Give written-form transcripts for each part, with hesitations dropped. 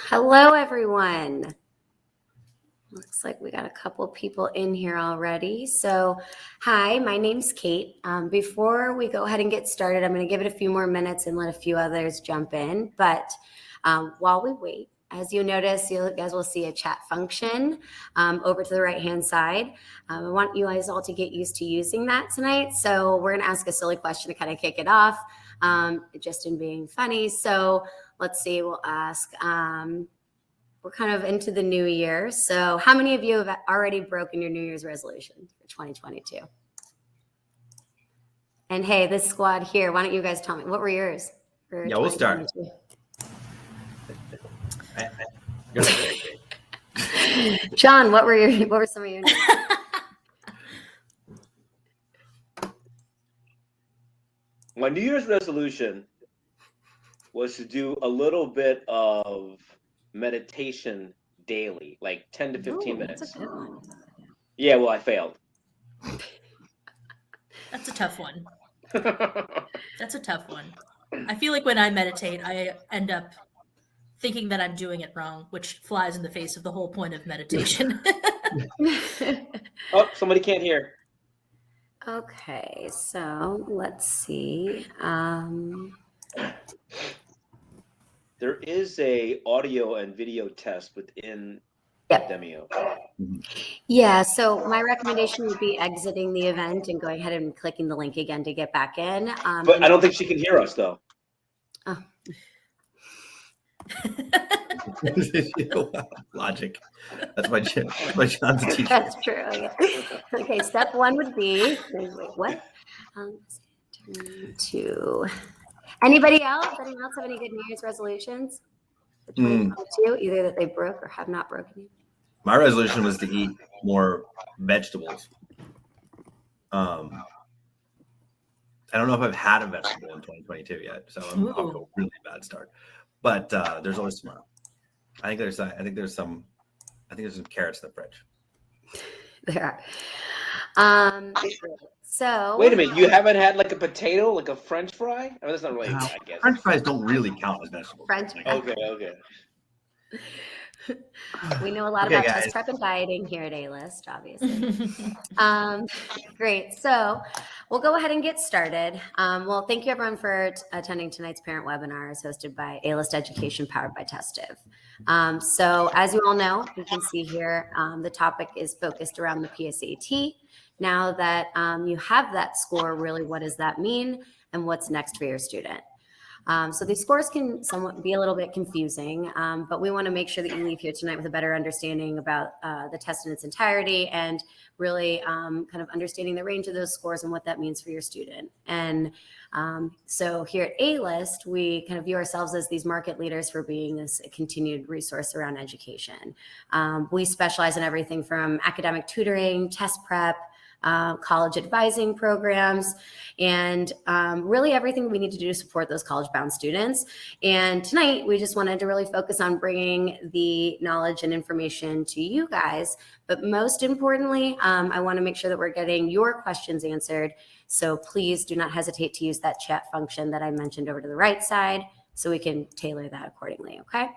Hello, everyone. Looks like we got a couple people in here already. So, hi, my name's Kate. Before we go ahead and get started, I'm going to give it a few more minutes and let a few others jump in. But while we wait, as you notice, you guys will see a chat function over to the right-hand side. I want you guys all to get used to using that tonight. So we're going to ask a silly question to kind of kick it off, just in being funny. So let's see, we'll ask, we're kind of into the new year. So how many of you have already broken your New Year's resolution for 2022? And hey, this squad here, why don't you guys tell me, what were yours for 2022? We'll start. John, what were some of your My New Year's resolution was to do a little bit of meditation daily, like 10 to 15 minutes. That's a good one. Yeah, well, I failed. That's a tough one. That's a tough one. I feel like when I meditate, I end up thinking that I'm doing it wrong, which flies in the face of the whole point of meditation. Oh, somebody can't hear. Okay, so let's see. There is a audio and video test within Yep. Demio. Yeah, so my recommendation would be exiting the event and going ahead and clicking the link again to get back in. But I don't think she can hear us, though. Oh. Logic. That's my John's a teacher. That's true. Yeah. Okay, step one would be, wait, what? Turn to anybody else? Anyone else have any good New Year's resolutions for 2022? Either that they broke or have not broken yet? My resolution was to eat more vegetables. I don't know if I've had a vegetable in 2022 yet, so I'm off to a really bad start. But there's always tomorrow. I think there's some carrots in the fridge. There are. So Wait a minute, you haven't had like a potato, like a French fry? I mean, that's not really, I guess. French fries don't really count as vegetables. French fries. Okay. We know a lot about test prep and dieting here at A-List, obviously. Great. So we'll go ahead and get started. Well, thank you everyone for attending tonight's parent webinar as hosted by A-List Education powered by Testive. So as you all know, you can see here, the topic is focused around the PSAT. Now that you have that score, really, what does that mean and what's next for your student? So these scores can somewhat be a little bit confusing, but we want to make sure that you leave here tonight with a better understanding about the test in its entirety and really kind of understanding the range of those scores and what that means for your student. And so here at A-List, we kind of view ourselves as these market leaders for being this continued resource around education. We specialize in everything from academic tutoring, test prep, college advising programs, and really everything we need to do to support those college-bound students. And tonight, we just wanted to really focus on bringing the knowledge and information to you guys. But most importantly, I want to make sure that we're getting your questions answered. So please do not hesitate to use that chat function that I mentioned over to the right side so we can tailor that accordingly, okay?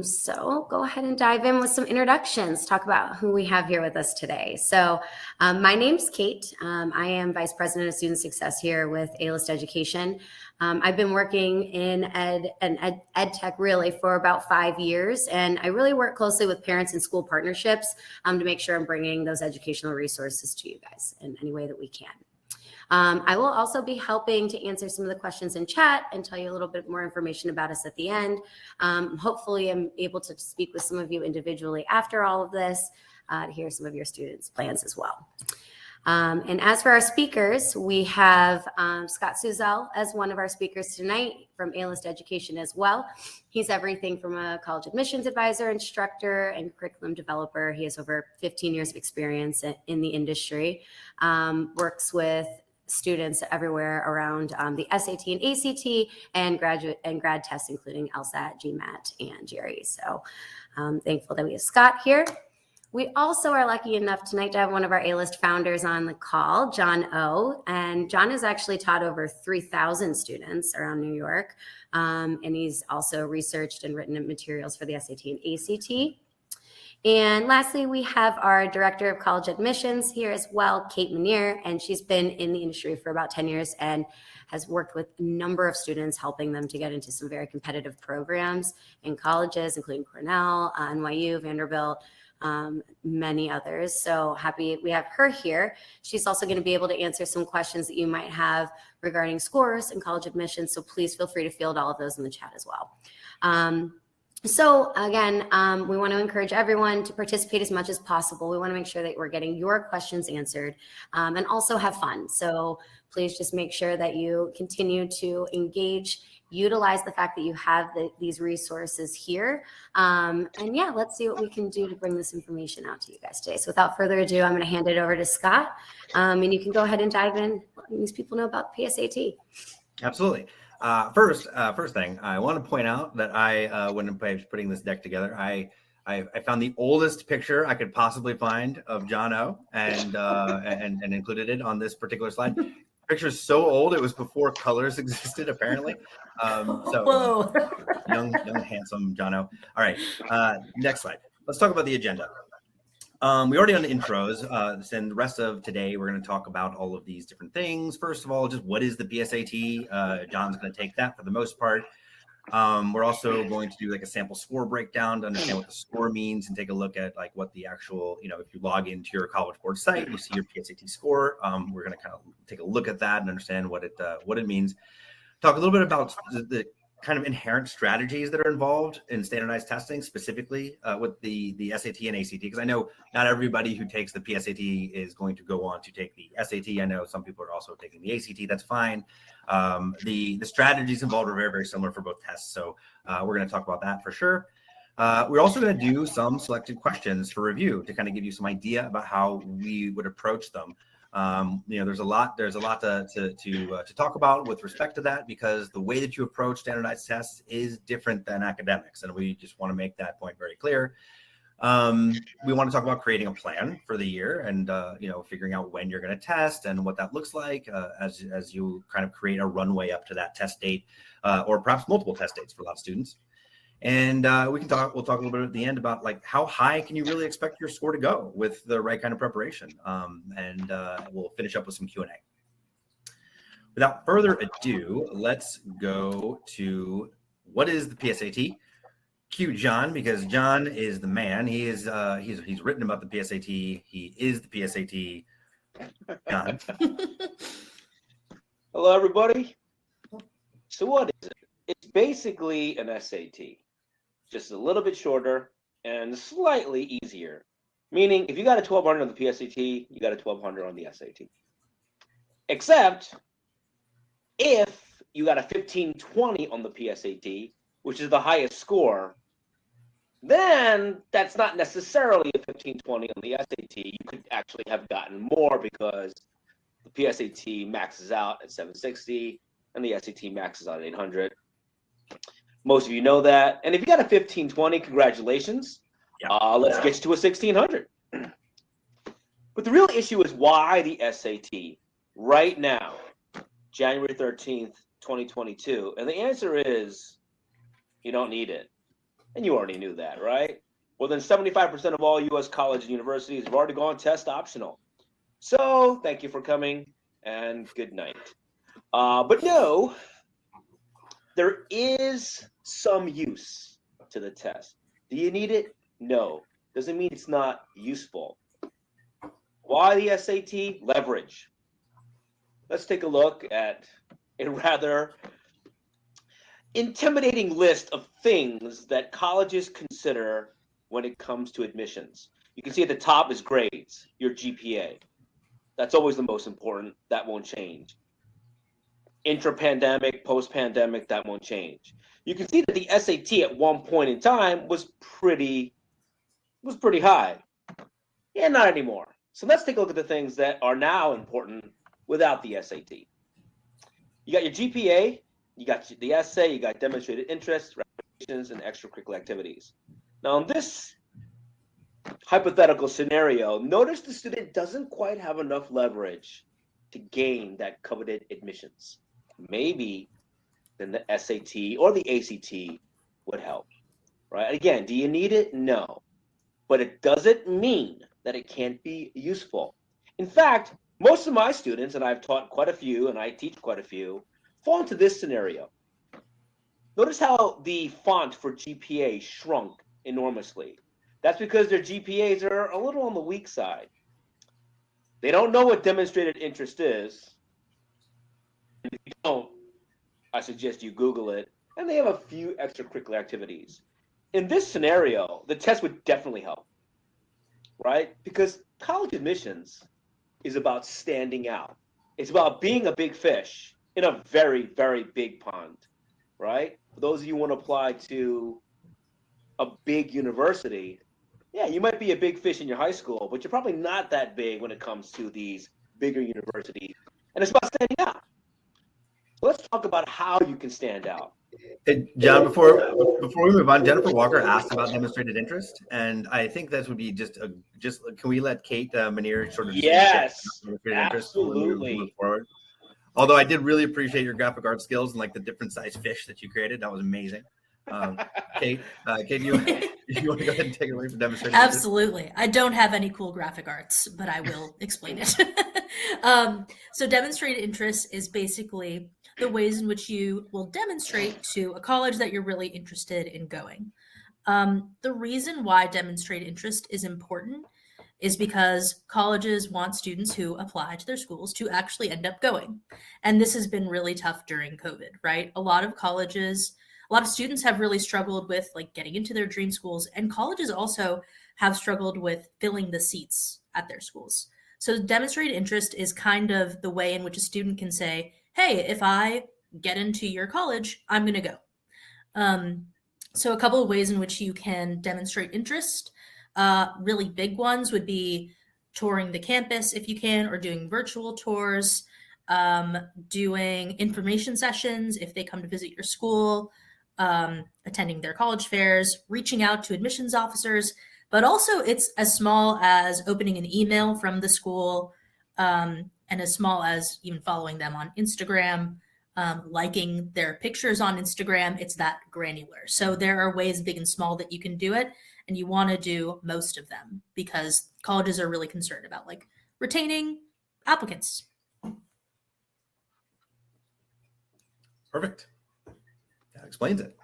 So go ahead and dive in with some introductions, talk about who we have here with us today. So my name's Kate. I am Vice President of Student Success here with A-List Education. I've been working in ed tech really for about 5 years, and I really work closely with parents and school partnerships to make sure I'm bringing those educational resources to you guys in any way that we can. I will also be helping to answer some of the questions in chat and tell you a little bit more information about us at the end. Hopefully I'm able to speak with some of you individually after all of this to hear some of your students' plans as well. And as for our speakers, we have Scott Suzel as one of our speakers tonight from A-List Education as well. He's everything from a college admissions advisor, instructor, and curriculum developer. He has over 15 years of experience in the industry, works with students everywhere around the SAT and ACT and graduate and grad tests, including LSAT, GMAT, and GRE. So I'm thankful that we have Scott here. We also are lucky enough tonight to have one of our A-list founders on the call, John O. And John has actually taught over 3,000 students around New York. And he's also researched and written materials for the SAT and ACT. And lastly, we have our Director of College Admissions here as well, Kate Manier, and she's been in the industry for about 10 years and has worked with a number of students, helping them to get into some very competitive programs in colleges, including Cornell, NYU, Vanderbilt, many others. So happy we have her here. She's also going to be able to answer some questions that you might have regarding scores and college admissions. So please feel free to field all of those in the chat as well. So again, we want to encourage everyone to participate as much as possible. We want to make sure that we're getting your questions answered and also have fun. So please just make sure that you continue to engage, utilize the fact that you have these resources here. And yeah, let's see what we can do to bring this information out to you guys today. So without further ado, I'm going to hand it over to Scott. And you can go ahead and dive in, letting these people know about PSAT. Absolutely. First thing, I want to point out that when I was putting this deck together, I found the oldest picture I could possibly find of John O. and included it on this particular slide. The picture is so old; it was before colors existed, apparently. Whoa. Young, handsome John O. All right, next slide. Let's talk about the agenda. We already on the intros, and the rest of today, we're going to talk about all of these different things. First of all, just what is the PSAT? John's going to take that for the most part. We're also going to do like a sample score breakdown to understand what the score means and take a look at like what the actual, if you log into your College Board site, you see your PSAT score. We're going to kind of take a look at that and understand what it means. Talk a little bit about the kind of inherent strategies that are involved in standardized testing, specifically with the SAT and ACT, because I know not everybody who takes the PSAT is going to go on to take the SAT. I know some people are also taking the ACT. That's fine. The strategies involved are very, very similar for both tests. So we're going to talk about that for sure. We're also going to do some selected questions for review to kind of give you some idea about how we would approach them. There's a lot to talk about with respect to that, because the way that you approach standardized tests is different than academics, and we just want to make that point very clear. We want to talk about creating a plan for the year and figuring out when you're going to test and what that looks like as you kind of create a runway up to that test date, or perhaps multiple test dates for a lot of students. And we'll talk a little bit at the end about like how high can you really expect your score to go with the right kind of preparation. And we'll finish up with some Q&A. Without further ado, let's go to what is the PSAT. Cue John, because John is the man. He is he's written about the PSAT. He is the PSAT. John. Hello, everybody. So what is it? It's basically an SAT. Just a little bit shorter and slightly easier. Meaning, if you got a 1200 on the PSAT, you got a 1200 on the SAT. Except if you got a 1520 on the PSAT, which is the highest score, then that's not necessarily a 1520 on the SAT. You could actually have gotten more because the PSAT maxes out at 760 and the SAT maxes out at 800. Most of you know that. And if you got a 1520, congratulations. Yeah. Let's get you to a 1600. But the real issue is why the SAT right now, January 13th, 2022. And the answer is you don't need it. And you already knew that, right? More than 75% of all U.S. colleges and universities have already gone test optional. So thank you for coming and good night. But no, there is some use to the test. Do you need it? No. Doesn't mean it's not useful. Why the SAT? Leverage. Let's take a look at a rather intimidating list of things that colleges consider when it comes to admissions. You can see at the top is grades, your GPA. That's always the most important. That won't change. Intra-pandemic, post-pandemic, that won't change. You can see that the SAT at one point in time was pretty high. Yeah, not anymore. So let's take a look at the things that are now important without the SAT. You got your GPA, you got the essay, you got demonstrated interest, recommendations, and extracurricular activities. Now on this hypothetical scenario, notice the student doesn't quite have enough leverage to gain that coveted admissions. Maybe then the SAT or the ACT would help, right? Again, do you need it? No. But it doesn't mean that it can't be useful. In fact, most of my students, and I've taught quite a few, and I teach quite a few, fall into this scenario. Notice how the font for GPA shrunk enormously. That's because their GPAs are a little on the weak side. They don't know what demonstrated interest is. And if you don't, I suggest you Google it. And they have a few extracurricular activities. In this scenario, the test would definitely help, right? Because college admissions is about standing out. It's about being a big fish in a very, very big pond, right? For those of you who want to apply to a big university, yeah, you might be a big fish in your high school, but you're probably not that big when it comes to these bigger universities. And it's about standing out. So let's talk about how you can stand out. Hey, John, before we move on, Jennifer Walker asked about demonstrated interest, and I think that would be just can we let Kate Manier sort of yes, demonstrated interest absolutely move forward? Although I did really appreciate your graphic art skills and like the different size fish that you created, that was amazing. Kate, you want to go ahead and take it away for demonstrated interest? Absolutely. I don't have any cool graphic arts, but I will explain it. So demonstrated interest is basically the ways in which you will demonstrate to a college that you're really interested in going. The reason why demonstrated interest is important is because colleges want students who apply to their schools to actually end up going. And this has been really tough during COVID, right? A lot of students have really struggled with like getting into their dream schools, and colleges also have struggled with filling the seats at their schools. So demonstrated interest is kind of the way in which a student can say, hey, if I get into your college, I'm going to go. So a couple of ways in which you can demonstrate interest. Really big ones would be touring the campus if you can, or doing virtual tours, doing information sessions if they come to visit your school, attending their college fairs, reaching out to admissions officers, but also it's as small as opening an email from the school, and as small as even following them on Instagram, liking their pictures on Instagram. It's that granular. So there are ways big and small that you can do it, and you want to do most of them because colleges are really concerned about like retaining applicants. Perfect. That explains it.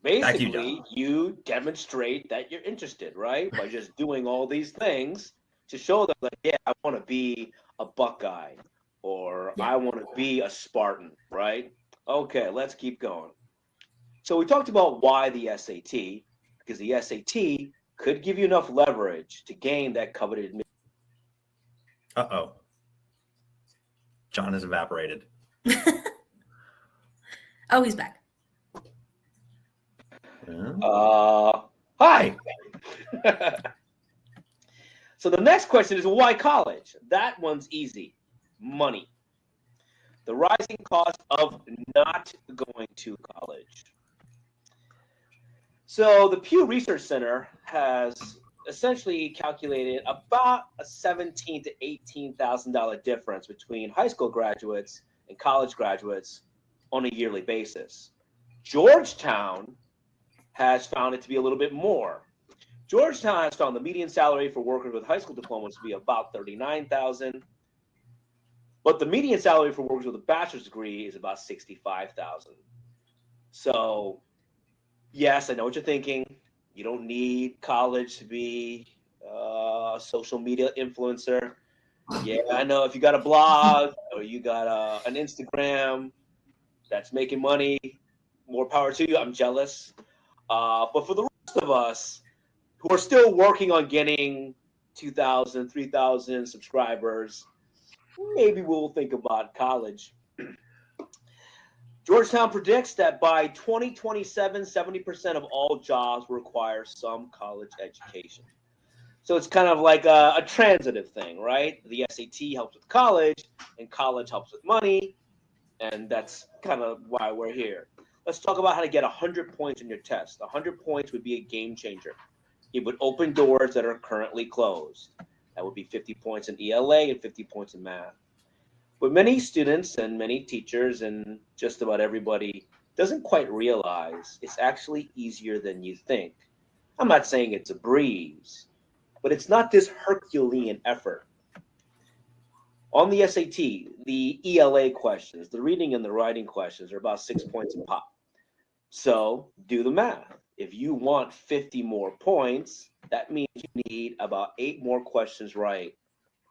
Basically, you demonstrate that you're interested, right? By just doing all these things to show them, like, yeah, I want to be a Buckeye, or I want to be a Spartan, right? Okay, let's keep going. So we talked about why the SAT, because the SAT could give you enough leverage to gain that coveted admission. Uh-oh. John has evaporated. Oh, he's back. Hi. So the next question is, why college? That one's easy. Money. The rising cost of not going to college. So the Pew Research Center has essentially calculated about a $17,000 to $18,000 difference between high school graduates and college graduates on a yearly basis. Georgetown has found it to be a little bit more. Georgetown has found the median salary for workers with high school diplomas to be about $39,000, but the median salary for workers with a bachelor's degree is about $65,000. So, yes, I know what you're thinking. You don't need college to be a social media influencer. Yeah, I know if you got a blog or you got an Instagram that's making money, more power to you. I'm jealous. But for the rest of us who are still working on getting 2,000, 3,000 subscribers, maybe we'll think about college. Georgetown predicts that by 2027, 70% of all jobs will require some college education. So it's kind of like a transitive thing, right? The SAT helps with college, and college helps with money, and that's kind of why we're here. let's talk about how to get 100 points in your test. 100 points would be a game changer. It would open doors that are currently closed. That would be 50 points in ELA and 50 points in math. But many students and many teachers and just about everybody doesn't quite realize it's actually easier than you think. I'm not saying it's a breeze, but it's not this Herculean effort. On the SAT, the ELA questions, the reading and the writing questions are about 6 points a pop. So do the math. If you want 50 more points, that means you need about 8 more questions right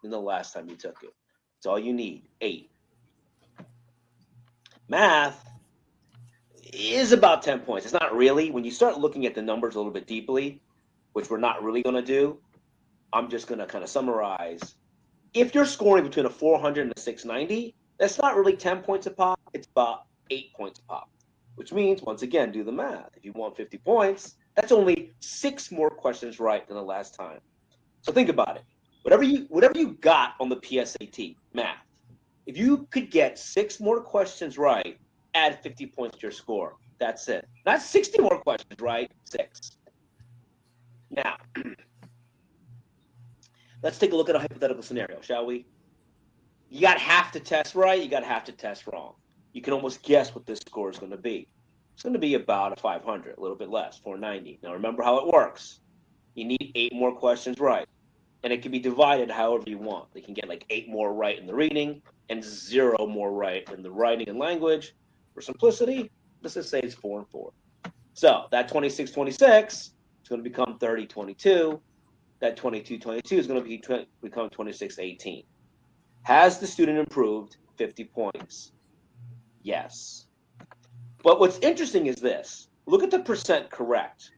than the last time you took it. That's all you need, 8. Math is about 10 points. It's not really. When you start looking at the numbers a little bit deeply, which we're not really going to do, I'm just going to kind of summarize. If you're scoring between a 400 and a 690, that's not really 10 points a pop. It's about 8 points a pop, which means, once again, do the math. If you want 50 points, that's only 6 more questions right than the last time. So think about it. Whatever you got on the PSAT, math, if you could get 6 more questions right, add 50 points to your score. That's it. Not 60 more questions right, 6. Now, let's take a look at a hypothetical scenario, shall we? You got half the test right, you got half the test wrong. You can almost guess what this score is going to be. It's going to be about a 500, a little bit less, 490. Now remember how it works. You need 8 more questions right. And it can be divided however you want. They can get like 8 more right in the reading and 0 more right in the writing and language. For simplicity, let's just say it's 4 and 4. So that 26-26 is going to become 30-22. That 22-22 is going to become 26-18. Has the student improved 50 points? Yes. But what's interesting is this. Look at the percent correct.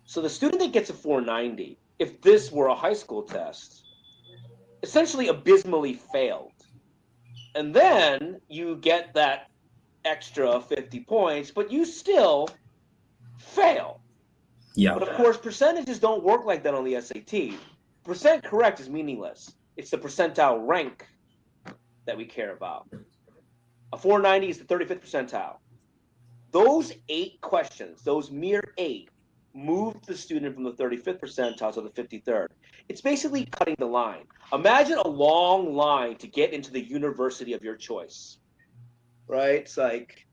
So the student that gets a 490, if this were a high school test, essentially abysmally failed. And then you get that extra 50 points, but you still fail. Yeah. But of course, percentages don't work like that on the SAT. Percent correct is meaningless. It's the percentile rank that we care about. A 490 is the 35th percentile. Those 8 questions, those mere 8, moved the student from the 35th percentile to the 53rd. It's basically cutting the line. Imagine a long line to get into the university of your choice, right? It's like,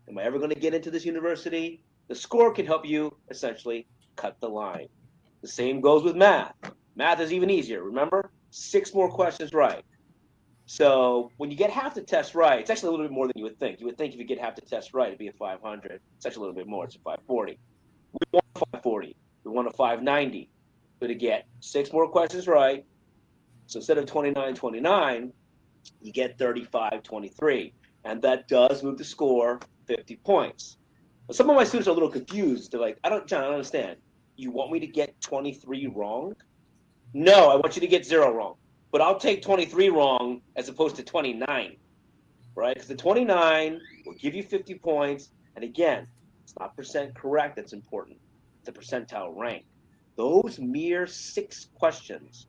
am I ever going to get into this university? The score can help you essentially cut the line. The same goes with math. Math is even easier. Remember, 6 more questions right. So when you get half the test right, it's actually a little bit more than you would think. You would think if you get half the test right, it'd be a 500. It's actually a little bit more. It's a 540. We want a 540. We want a 590. But to get 6 more questions right, so instead of 29-29, you get 35-23. And that does move the score 50 points. But some of my students are a little confused. They're like, John, I don't understand. You want me to get 23 wrong? No, I want you to get 0 wrong. But I'll take 23 wrong as opposed to 29, right? Because the 29 will give you 50 points. And again, it's not percent correct that's important. It's the percentile rank. Those mere 6 questions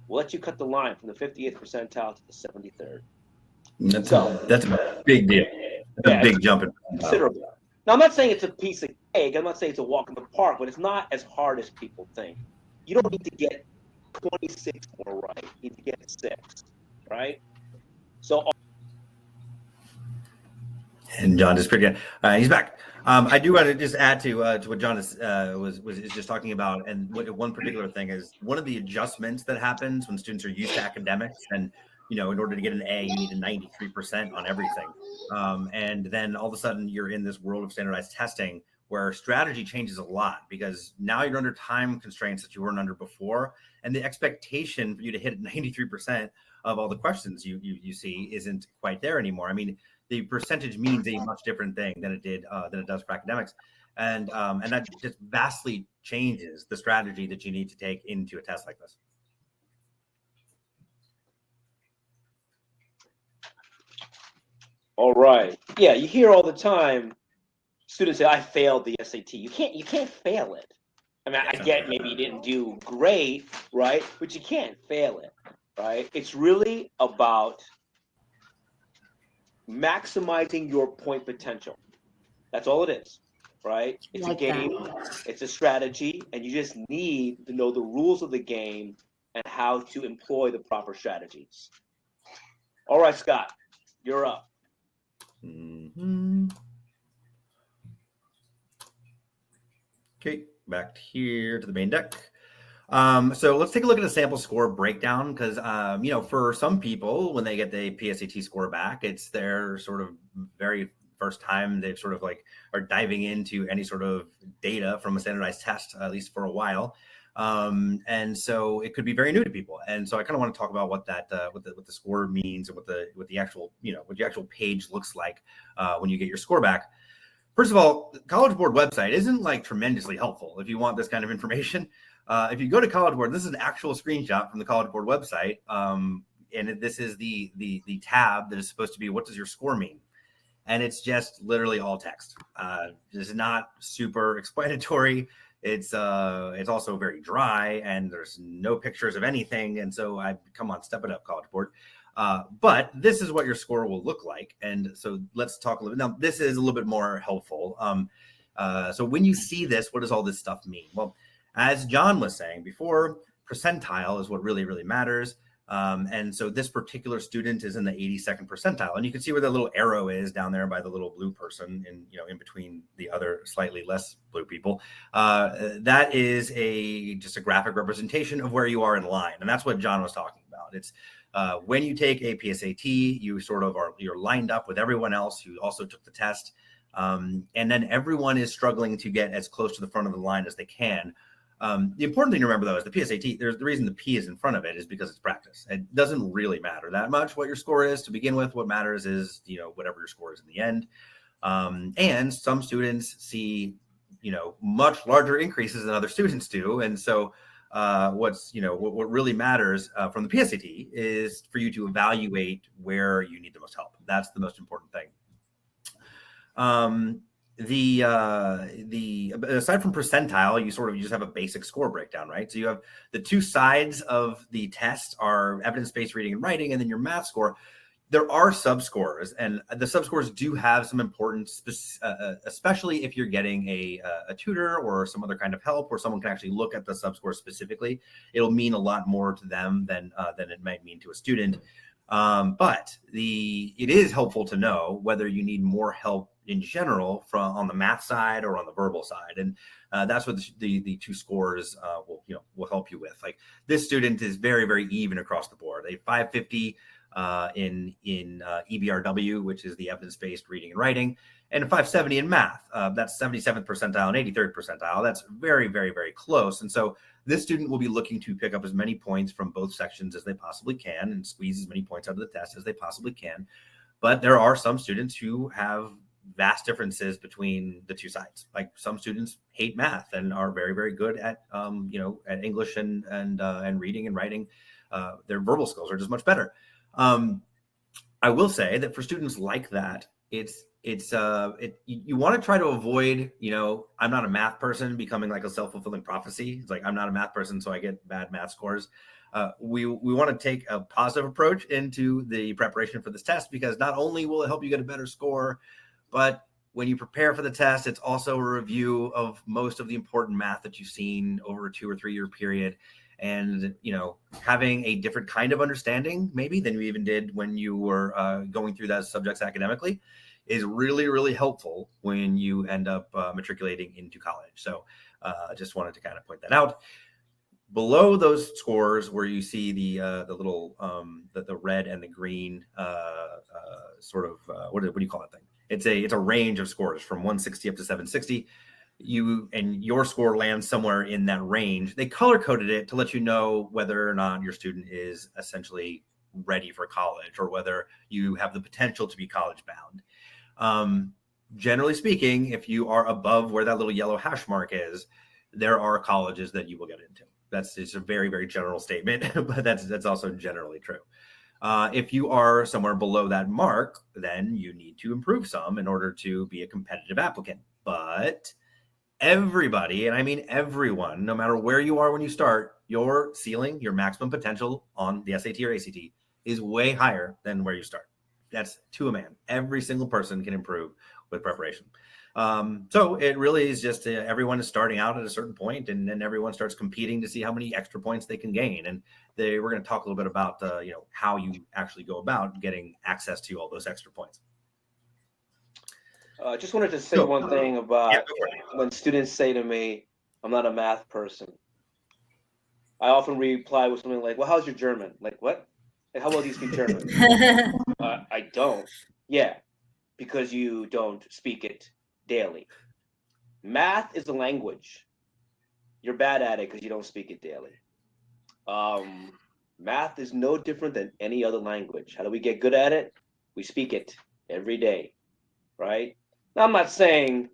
will let you cut the line from the 58th percentile to the 73rd. That's a big deal. That's a big jump in considerable. Now, I'm not saying it's a piece of cake. I'm not saying it's a walk in the park, but it's not as hard as people think. You don't need to get 26 more right. You need to get 6, right? So, and John just pretty good. He's back. I do want to just add to what John is just talking about, and one particular thing is one of the adjustments that happens when students are used to academics, and in order to get an A, you need a 93% on everything, and then all of a sudden you're in this world of standardized testing where strategy changes a lot because now you're under time constraints that you weren't under before, and the expectation for you to hit 93% of all the questions you see isn't quite there anymore. I mean, the percentage means a much different thing than it does for academics, and that just vastly changes the strategy that you need to take into a test like this. All right. Yeah, you hear all the time students say, "I failed the SAT." You can't fail it. I mean, I get maybe you didn't do great, right? But you can't fail it, right? It's really about maximizing your point potential. That's all it is, right? It's Like a game, it's a strategy, and you just need to know the rules of the game and how to employ the proper strategies. All right, Scott, you're up. Mm-hmm. Okay, back here to the main deck. So let's take a look at a sample score breakdown because, for some people, when they get the PSAT score back, it's their sort of very first time they've sort of like are diving into any sort of data from a standardized test, at least for a while. And so it could be very new to people. And so I kind of want to talk about what that, what the score means and what the actual, what the actual page looks like when you get your score back. First of all, the College Board website isn't like tremendously helpful if you want this kind of information. If you go to College Board, this is an actual screenshot from the College Board website. And this is the tab that is supposed to be, what does your score mean? And it's just literally all text. It's not super explanatory. It's also very dry and there's no pictures of anything. And so come on, step it up, College Board. But this is what your score will look like. And so let's talk a little bit. Now, this is a little bit more helpful. So when you see this, what does all this stuff mean? Well, as John was saying before, percentile is what really, really matters. And so this particular student is in the 82nd percentile. And you can see where the little arrow is down there by the little blue person in between the other slightly less blue people. That is just a graphic representation of where you are in line. And that's what John was talking about. It's when you take a PSAT, you're lined up with everyone else who also took the test. And then everyone is struggling to get as close to the front of the line as they can. The important thing to remember, though, is the PSAT, the reason the P is in front of it is because it's practice. It doesn't really matter that much what your score is to begin with. What matters is, whatever your score is in the end. And some students see, much larger increases than other students do. And so what really matters from the PSAT is for you to evaluate where you need the most help. That's the most important thing. Aside from percentile, you just have a basic score breakdown, right? So you have the two sides of the test are evidence-based reading and writing, and then your math score. There are subscores, and the subscores do have some importance, especially if you're getting a tutor or some other kind of help where someone can actually look at the subscore specifically. It'll mean a lot more to them than it might mean to a student. But it is helpful to know whether you need more help in general on the math side or on the verbal side. And that's what the two scores will help you with. Like this student is very, very even across the board. A 550 in EBRW, which is the evidence-based reading and writing, and a 570 in math. That's 77th percentile and 83rd percentile. That's very, very, very close. And so this student will be looking to pick up as many points from both sections as they possibly can and squeeze as many points out of the test as they possibly can. But there are some students who have vast differences between the two sides. Like some students hate math and are very, very good at at English and reading and writing. Their verbal skills are just much better. I will say that for students like that, you want to try to avoid, I'm not a math person becoming like a self-fulfilling prophecy. It's like, I'm not a math person, so I get bad math scores. We want to take a positive approach into the preparation for this test, because not only will it help you get a better score, but when you prepare for the test, it's also a review of most of the important math that you've seen over a 2 or 3 year period. And, having a different kind of understanding maybe than you even did when you were going through those subjects academically is really, really helpful when you end up matriculating into college. So I just wanted to kind of point that out. Below those scores where you see the little, the red and the green what do you call that thing? It's a range of scores from 160 up to 760. Your score lands somewhere in that range. They color coded it to let you know whether or not your student is essentially ready for college or whether you have the potential to be college bound. Generally speaking, if you are above where that little yellow hash mark is, there are colleges that you will get into. It's a very, very general statement, but that's also generally true. If you are somewhere below that mark, then you need to improve some in order to be a competitive applicant. But everybody, and I mean everyone, no matter where you are when you start, your ceiling, your maximum potential on the SAT or ACT is way higher than where you start. That's to a man. Every single person can improve with preparation. So it really is just everyone is starting out at a certain point, and then everyone starts competing to see how many extra points they can gain. And we're going to talk a little bit about how you actually go about getting access to all those extra points. Just wanted to say one thing about when students say to me, "I'm not a math person." I often reply with something like, "Well, how's your German?" Like, what? Like, how well do you speak German? I don't. Yeah, because you don't speak it daily. Math is a language. You're bad at it because you don't speak it daily. Math is no different than any other language. How do we get good at it? We speak it every day, right? Now, I'm not saying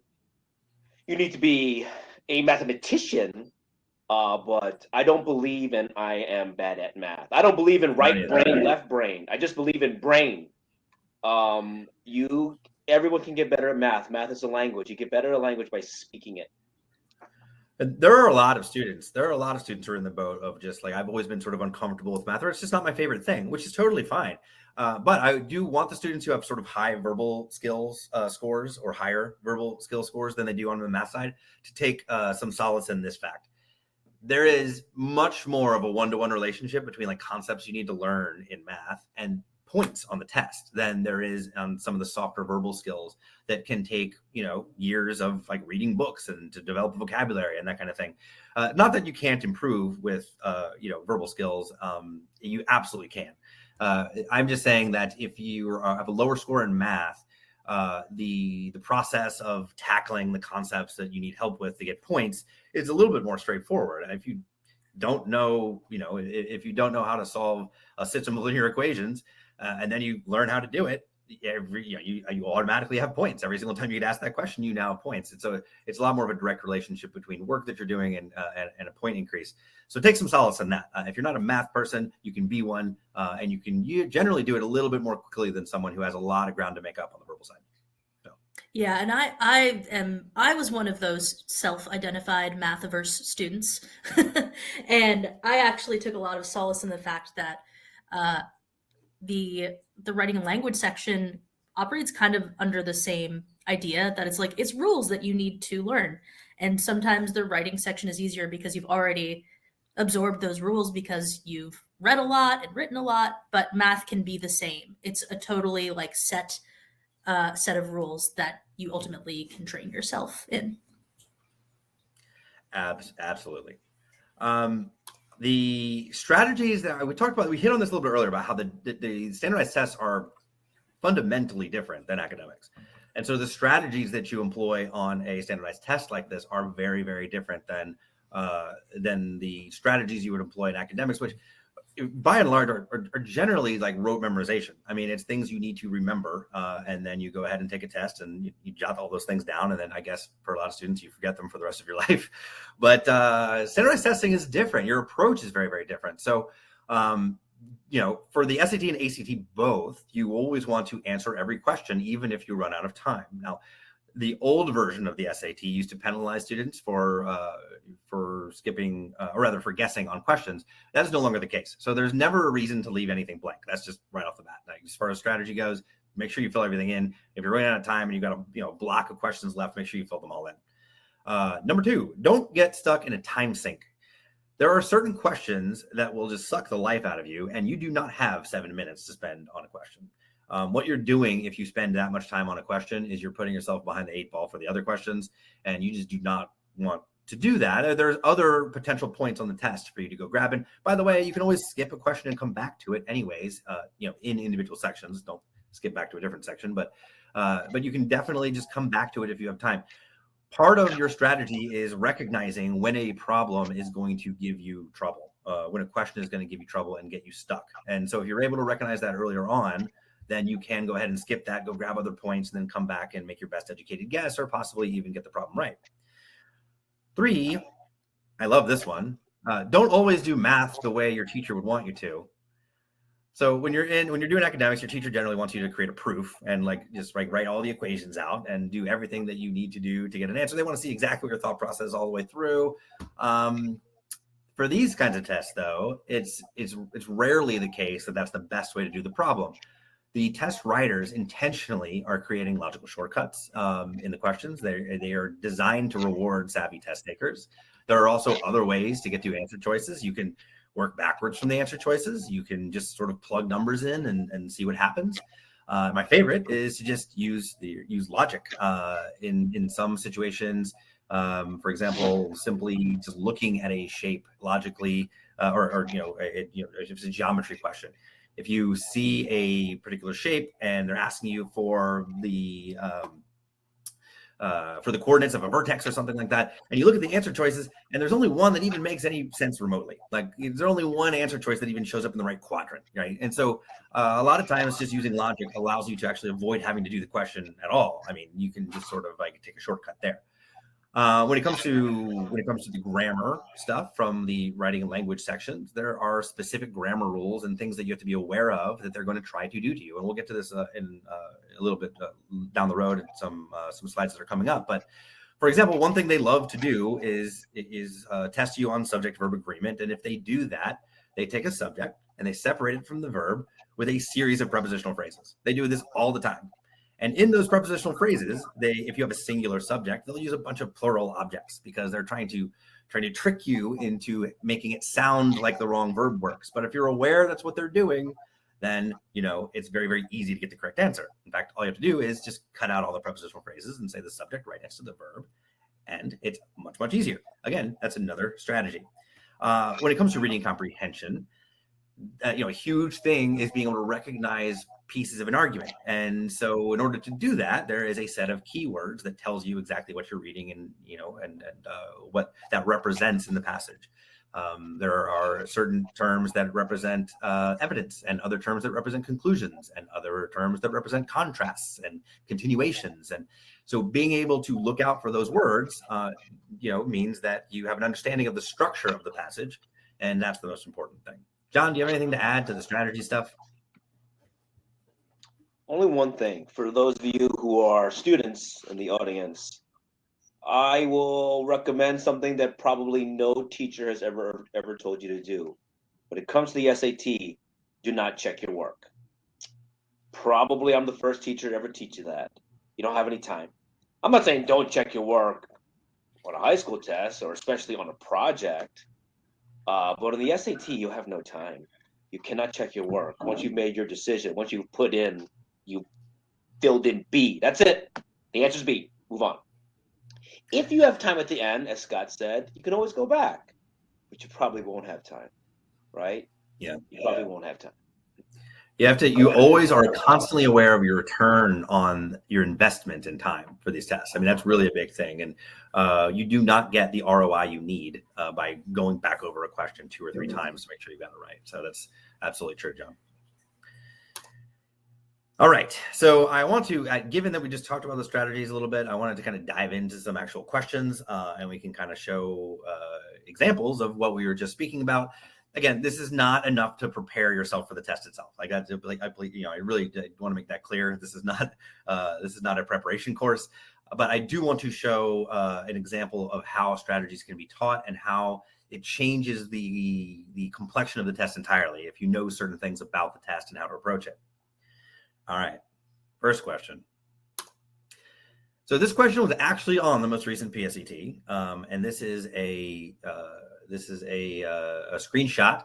you need to be a mathematician, but I don't believe in I am bad at math. I don't believe in right brain, left brain. I just believe in brain. Everyone can get better at math. Math is a language. You get better at a language by speaking it. There are a lot of students. There are a lot of students who are in the boat of just like, I've always been sort of uncomfortable with math, or it's just not my favorite thing, which is totally fine. But I do want the students who have sort of high verbal skills scores or higher verbal skill scores than they do on the math side to take some solace in this fact. There is much more of a one-to-one relationship between like concepts you need to learn in math and points on the test than there is on some of the softer verbal skills that can take, years of like reading books and to develop vocabulary and that kind of thing. Not that you can't improve with, verbal skills. You absolutely can. I'm just saying that if you have a lower score in math, the process of tackling the concepts that you need help with to get points is a little bit more straightforward. If you don't know, if you don't know how to solve a system of linear equations, and then you learn how to do it, you automatically have points. Every single time you get asked that question, you now have points. And so it's a lot more of a direct relationship between work that you're doing and a point increase. So take some solace in that. If you're not a math person, you can be one, and you generally do it a little bit more quickly than someone who has a lot of ground to make up on the verbal side. Yeah, and I was one of those self-identified math-averse students, and I actually took a lot of solace in the fact that the writing and language section operates kind of under the same idea that it's like it's rules that you need to learn, and sometimes the writing section is easier because you've already absorbed those rules because you've read a lot and written a lot. But math can be the same. It's a totally like set of rules that you ultimately can train yourself in. Absolutely. The strategies that we talked about, we hit on this a little bit earlier about how the standardized tests are fundamentally different than academics. And so the strategies that you employ on a standardized test like this are very, very different than the strategies you would employ in academics, which by and large are generally like rote memorization. I mean, it's things you need to remember, and then you go ahead and take a test and you jot all those things down. And then I guess for a lot of students, you forget them for the rest of your life. But standardized testing is different. Your approach is very, very different. So, for the SAT and ACT both, you always want to answer every question, even if you run out of time. Now, the old version of the SAT used to penalize students for skipping, or rather for guessing on questions. That is no longer the case. So there's never a reason to leave anything blank. That's just right off the bat. Like, as far as strategy goes, make sure you fill everything in. If you're running out of time and you've got a block of questions left, make sure you fill them all in. Number two, don't get stuck in a time sink. There are certain questions that will just suck the life out of you, and you do not have 7 minutes to spend on a question. What you're doing if you spend that much time on a question is you're putting yourself behind the 8 ball for the other questions, and you just do not want to do that. There's other potential points on the test for you to go grab. And by the way, you can always skip a question and come back to it anyways, in individual sections. Don't skip back to a different section, but you can definitely just come back to it if you have time. Part of your strategy is recognizing when a problem is going to give you trouble, when a question is going to give you trouble and get you stuck. And so if you're able to recognize that earlier on, then you can go ahead and skip that, go grab other points, and then come back and make your best educated guess, or possibly even get the problem right. 3, I love this one. Don't always do math the way your teacher would want you to. So when you're doing academics, your teacher generally wants you to create a proof and just write all the equations out and do everything that you need to do to get an answer. They want to see exactly what your thought process is all the way through. For these kinds of tests, though, it's rarely the case that that's the best way to do the problem. the test writers intentionally are creating logical shortcuts in the questions. They are designed to reward savvy test takers. There are also other ways to get to answer choices. You can work backwards from the answer choices. You can just sort of plug numbers in and see what happens. My favorite is to just use logic in some situations. For example, simply just looking at a shape logically, or if it's a geometry question. If you see a particular shape and they're asking you for the coordinates of a vertex or something like that, and you look at the answer choices, and there's only one that even makes any sense remotely. Like there's only one answer choice that even shows up in the right quadrant, right? And so a lot of times just using logic allows you to actually avoid having to do the question at all. I mean, you can just sort of like take a shortcut there. When it comes to the grammar stuff from the writing and language sections, there are specific grammar rules and things that you have to be aware of that they're going to try to do to you. And we'll get to this in a little bit down the road in some slides that are coming up. But for example, one thing they love to do is test you on subject-verb agreement. And if they do that, they take a subject and they separate it from the verb with a series of prepositional phrases. They do this all the time. And in those prepositional phrases, if you have a singular subject, they'll use a bunch of plural objects because they're trying to trick you into making it sound like the wrong verb works. But if you're aware that's what they're doing, then it's very, very easy to get the correct answer. In fact, all you have to do is just cut out all the prepositional phrases and say the subject right next to the verb, and it's much, much easier. Again, that's another strategy. When it comes to reading comprehension, a huge thing is being able to recognize pieces of an argument. And so in order to do that, there is a set of keywords that tells you exactly what you're reading and what that represents in the passage. There are certain terms that represent evidence, and other terms that represent conclusions, and other terms that represent contrasts and continuations. And so being able to look out for those words, means that you have an understanding of the structure of the passage. And that's the most important thing. John, do you have anything to add to the strategy stuff? Only one thing. For those of you who are students in the audience, I will recommend something that probably no teacher has ever told you to do. When it comes to the SAT, do not check your work. Probably I'm the first teacher to ever teach you that. You don't have any time. I'm not saying don't check your work on a high school test or especially on a project, but on the SAT, you have no time. You cannot check your work. Once you've made your decision, once you've you filled in B, that's it. The answer's B. Move on. If you have time at the end, as Scott said, you can always go back, but you probably won't have time, right? Yeah. You probably won't have time. You always are constantly aware of your return on your investment in time for these tests. I mean, that's really a big thing. And you do not get the ROI you need by going back over a question 2 or 3 times to make sure you got it right. So that's absolutely true, John. All right. So I want to, given that we just talked about the strategies a little bit, I wanted to kind of dive into some actual questions and we can kind of show examples of what we were just speaking about. Again, this is not enough to prepare yourself for the test itself. I really want to make that clear. This is not a preparation course, but I do want to show an example of how strategies can be taught and how it changes the complexion of the test entirely if you know certain things about the test and how to approach it. All right, first question. So this question was actually on the most recent PSAT, and this is a screenshot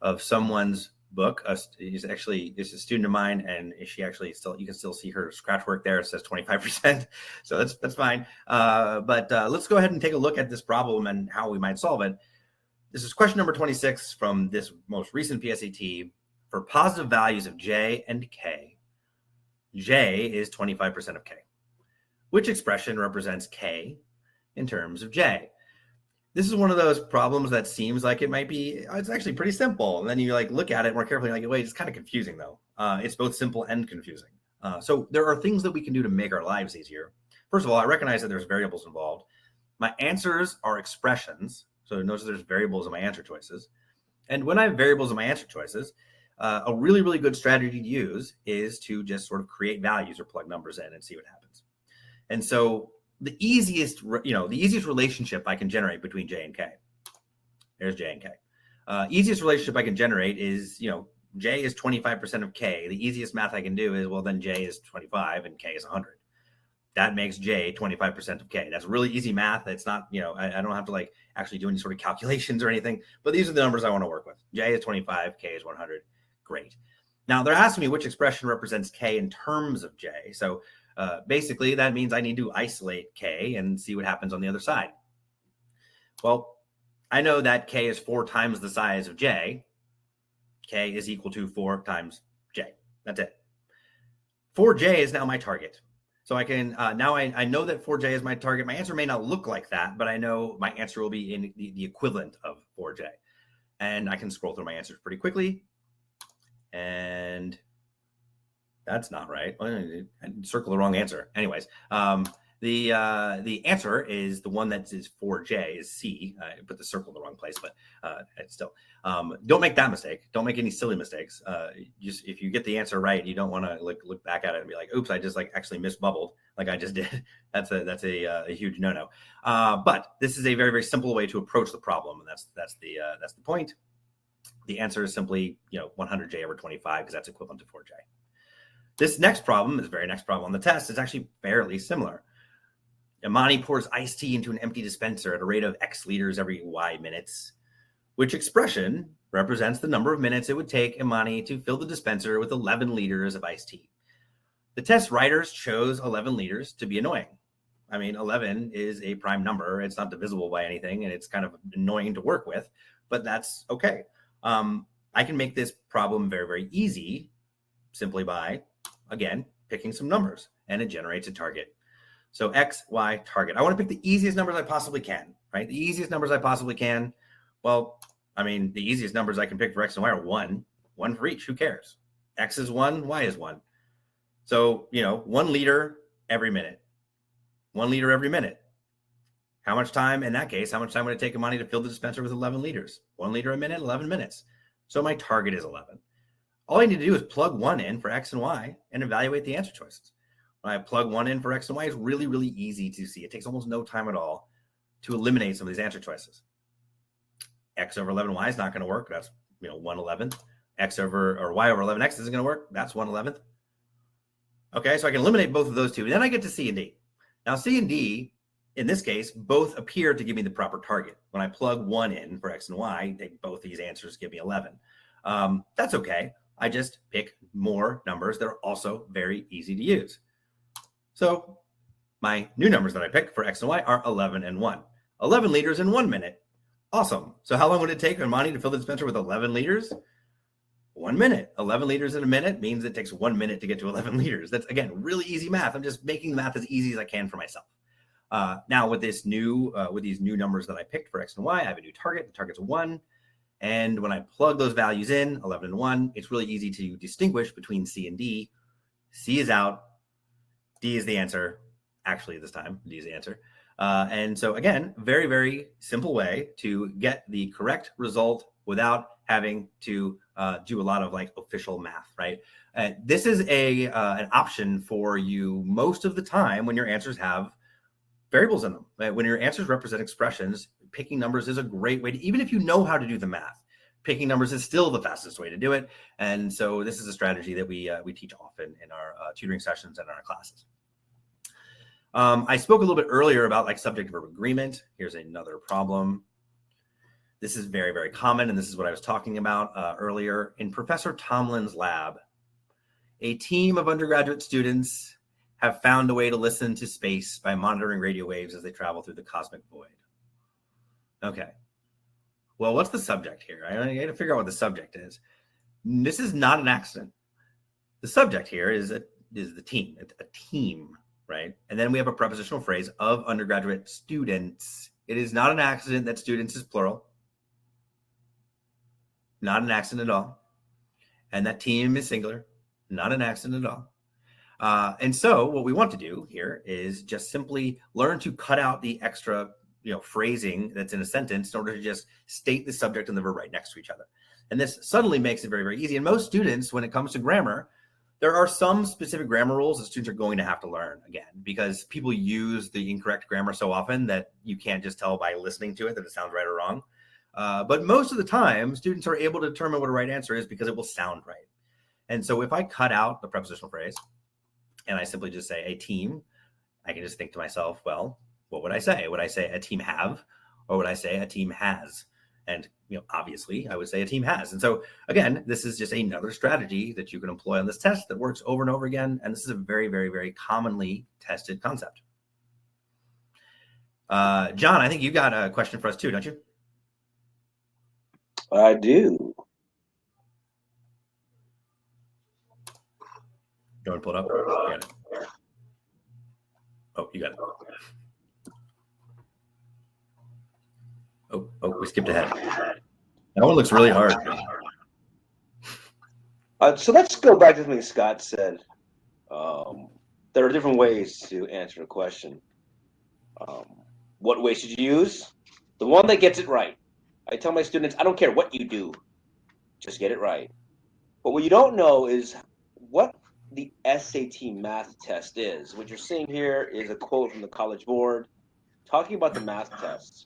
of someone's book. It's a student of mine, and she actually you can still see her scratch work there. It says 25%, so that's fine. But let's go ahead and take a look at this problem and how we might solve it. This is question number 26 from this most recent PSAT. For positive values of J and K, J is 25% of K. Which expression represents K in terms of J? This is one of those problems that seems like it might be, it's actually pretty simple. And then you look at it more carefully, wait, it's kind of confusing though. It's both simple and confusing. So there are things that we can do to make our lives easier. First of all, I recognize that there's variables involved. My answers are expressions. So notice there's variables in my answer choices. And when I have variables in my answer choices, a really, really good strategy to use is to just sort of create values or plug numbers in and see what happens. And so the easiest relationship I can generate between J and K, there's J and K. Easiest relationship I can generate is, J is 25% of K. The easiest math I can do is, well, then J is 25 and K is 100. That makes J 25% of K. That's really easy math. It's not, I don't have to like actually do any sort of calculations or anything, but these are the numbers I want to work with. J is 25, K is 100. Great. Now they're asking me which expression represents K in terms of J. So basically that means I need to isolate K and see what happens on the other side. Well, I know that K is 4 times the size of J. K is equal to 4 times J. That's it. 4J is now my target. So I can, now I know that 4J is my target. My answer may not look like that, but I know my answer will be in the equivalent of 4J. And I can scroll through my answers pretty quickly. And that's not right. I circle the wrong answer. Anyways, the answer is the one that is 4J is C. I put the circle in the wrong place, but it's still, don't make that mistake. Don't make any silly mistakes. Just if you get the answer right, you don't want to look back at it and be like, oops, I just actually misbubbled like I just did. That's a huge no-no. But this is a very, very simple way to approach the problem. And that's the point. The answer is simply, 100J over 25, because that's equivalent to 4J. This next problem, this very next problem on the test, is actually fairly similar. Imani pours iced tea into an empty dispenser at a rate of X liters every Y minutes. Which expression represents the number of minutes it would take Imani to fill the dispenser with 11 liters of iced tea? The test writers chose 11 liters to be annoying. I mean, 11 is a prime number. It's not divisible by anything, and it's kind of annoying to work with, but that's okay. I can make this problem very, very easy simply by, again, picking some numbers, and it generates a target. So X, Y, target. I want to pick the easiest numbers I possibly can, right? The easiest numbers I possibly can. Well, I mean, the easiest numbers I can pick for X and Y are one for each. Who cares? X is 1, Y is 1. So, 1 liter every minute. 1 liter every minute. How much time, in that case, how much time would it take Imani to fill the dispenser with 11 liters? 1 liter a minute, 11 minutes. So my target is 11. All I need to do is plug 1 in for X and Y and evaluate the answer choices. When I plug 1 in for X and Y, it's really, really easy to see. It takes almost no time at all to eliminate some of these answer choices. X over 11Y is not going to work. That's 1/11th. X over or Y over 11X isn't going to work. That's 1/11th. Okay, so I can eliminate both of those two. And then I get to C and D. Now C and D, in this case, both appear to give me the proper target. When I plug 1 in for X and Y, both these answers give me 11. That's okay. I just pick more numbers that are also very easy to use. So my new numbers that I pick for X and Y are 11 and 1. 11 liters in 1 minute. Awesome. So how long would it take Imani to fill the dispenser with 11 liters? 1 minute. 11 liters in a minute means it takes 1 minute to get to 11 liters. That's, again, really easy math. I'm just making the math as easy as I can for myself. Now with these new numbers that I picked for X and Y, I have a new target. The target's 1. And when I plug those values in, 11 and 1, it's really easy to distinguish between C and D. C is out. D is the answer. Actually, this time, D is the answer. And so, again, very, very simple way to get the correct result without having to do a lot of official math, right? This is an option for you most of the time when your answers have variables in them. Right? When your answers represent expressions, picking numbers is a great way to, even if you know how to do the math, picking numbers is still the fastest way to do it. And so this is a strategy that we teach often in our tutoring sessions and in our classes. I spoke a little bit earlier about subject-verb agreement. Here's another problem. This is very, very common, and this is what I was talking about earlier. In Professor Tomlin's lab, a team of undergraduate students have found a way to listen to space by monitoring radio waves as they travel through the cosmic void. Okay. Well, what's the subject here? I got to figure out what the subject is. This is not an accident. The subject here is the team. It's a team, right? And then we have a prepositional phrase of undergraduate students. It is not an accident that students is plural. Not an accident at all. And that team is singular. Not an accident at all. And so what we want to do here is just simply learn to cut out the extra phrasing that's in a sentence in order to just state the subject and the verb right next to each other. And this suddenly makes it very, very easy. And most students, when it comes to grammar, there are some specific grammar rules that students are going to have to learn, again, because people use the incorrect grammar so often that you can't just tell by listening to it that it sounds right or wrong. But most of the time, students are able to determine what a right answer is because it will sound right. And so if I cut out the prepositional phrase and I simply just say a team, I can just think to myself, well, what would I say? Would I say a team have, or would I say a team has? And obviously, I would say a team has. And so again, this is just another strategy that you can employ on this test that works over and over again. And this is a very, very, very commonly tested concept. John, I think you got a question for us too, don't you? I do. Go and pull it up. You got it. Oh, you got it. Oh, we skipped ahead. That one looks really hard. So let's go back to something Scott said. There are different ways to answer a question. What way should you use? The one that gets it right. I tell my students, I don't care what you do, just get it right. But what you don't know is what the SAT math test is. What you're seeing here is a quote from the College Board talking about the math test.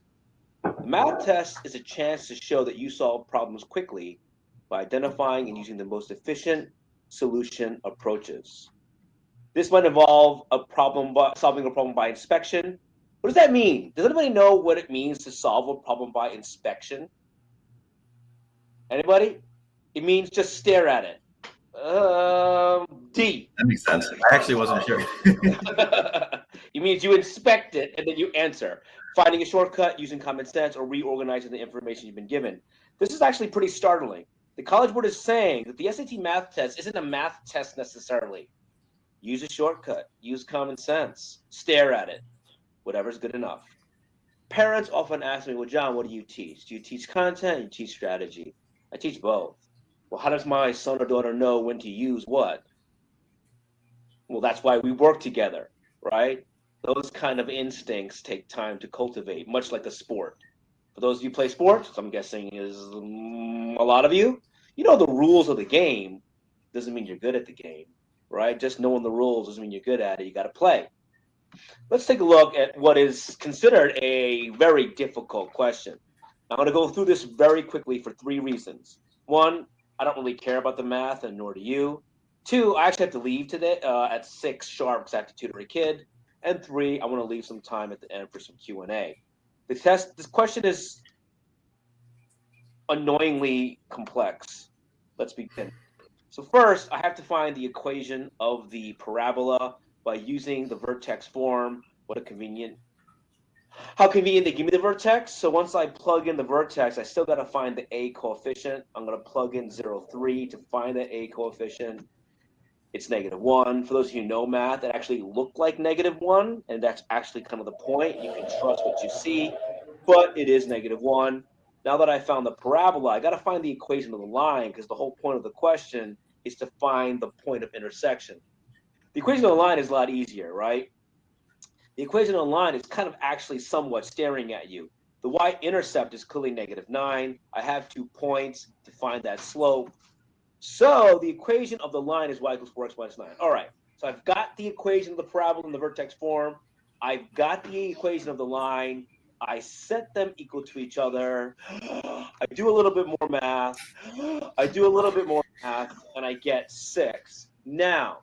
The math test is a chance to show that you solve problems quickly by identifying and using the most efficient solution approaches. This might involve solving a problem by inspection. What does that mean? Does anybody know what it means to solve a problem by inspection? Anybody? It means just stare at it. D. That makes sense. I actually wasn't sure. It means you inspect it and then you answer, finding a shortcut, using common sense, or reorganizing the information you've been given. This is actually pretty startling. The College Board is saying that the SAT math test isn't a math test necessarily. Use a shortcut, use common sense, stare at it, whatever's good enough. Parents often ask me, well, John, what do you teach? Do you teach content? Do you teach strategy? I teach both. Well, how does my son or daughter know when to use what? Well, that's why we work together, right? Those kind of instincts take time to cultivate, much like a sport. For those of you who play sports, which I'm guessing is a lot of you, you know the rules of the game doesn't mean you're good at the game, right? Just knowing the rules doesn't mean you're good at it. You got to play. Let's take a look at what is considered a very difficult question. I'm going to go through this very quickly for 3 reasons. 1, I don't really care about the math, and nor do you. 2, I actually have to leave today at 6 sharp because I have to tutor a kid. And 3, I want to leave some time at the end for some Q&A. This question is annoyingly complex. Let's begin. So first, I have to find the equation of the parabola by using the vertex form. How convenient they give me the vertex. So once I plug in the vertex, I still got to find the A coefficient. I'm going to plug in 0.3 to find the A coefficient. It's -1. For those of you who know math, it actually looked like -1, and that's actually kind of the point. You can trust what you see, but it is -1. Now that I found the parabola, I got to find the equation of the line because the whole point of the question is to find the point of intersection. The equation of the line is a lot easier, right? The equation of the line is kind of actually somewhat staring at you. The y-intercept is clearly -9. I have 2 points to find that slope. So the equation of the line is y equals 4x minus 9. All right, so I've got the equation of the parabola in the vertex form. I've got the equation of the line. I set them equal to each other. I do a little bit more math. And I get 6. Now,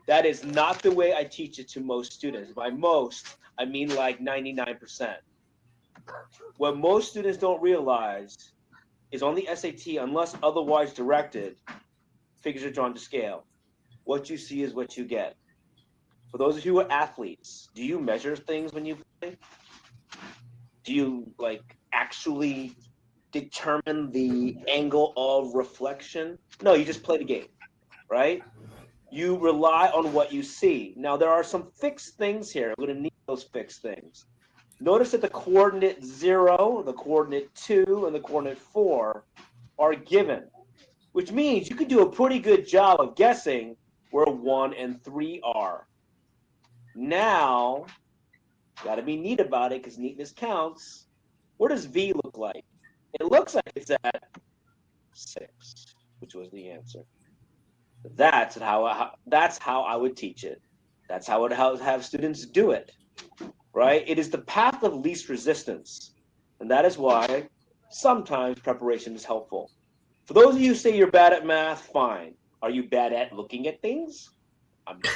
that is not the way I teach it to most students. By most, I mean like 99%. What most students don't realize is on the SAT, unless otherwise directed, figures are drawn to scale. What you see is what you get. For those of you who are athletes, do you measure things when you play? Do you actually determine the angle of reflection? No, you just play the game, right? You rely on what you see. Now, there are some fixed things here. I'm going to need those fixed things. Notice that the coordinate 0, the coordinate 2, and the coordinate 4 are given, which means you can do a pretty good job of guessing where 1 and 3 are. Now, got to be neat about it because neatness counts. What does V look like? It looks like it's at 6, which was the answer. That's how I would teach it. That's how I would have students do it, right? It is the path of least resistance. And that is why sometimes preparation is helpful. For those of you who say you're bad at math, fine. Are you bad at looking at things? I'm not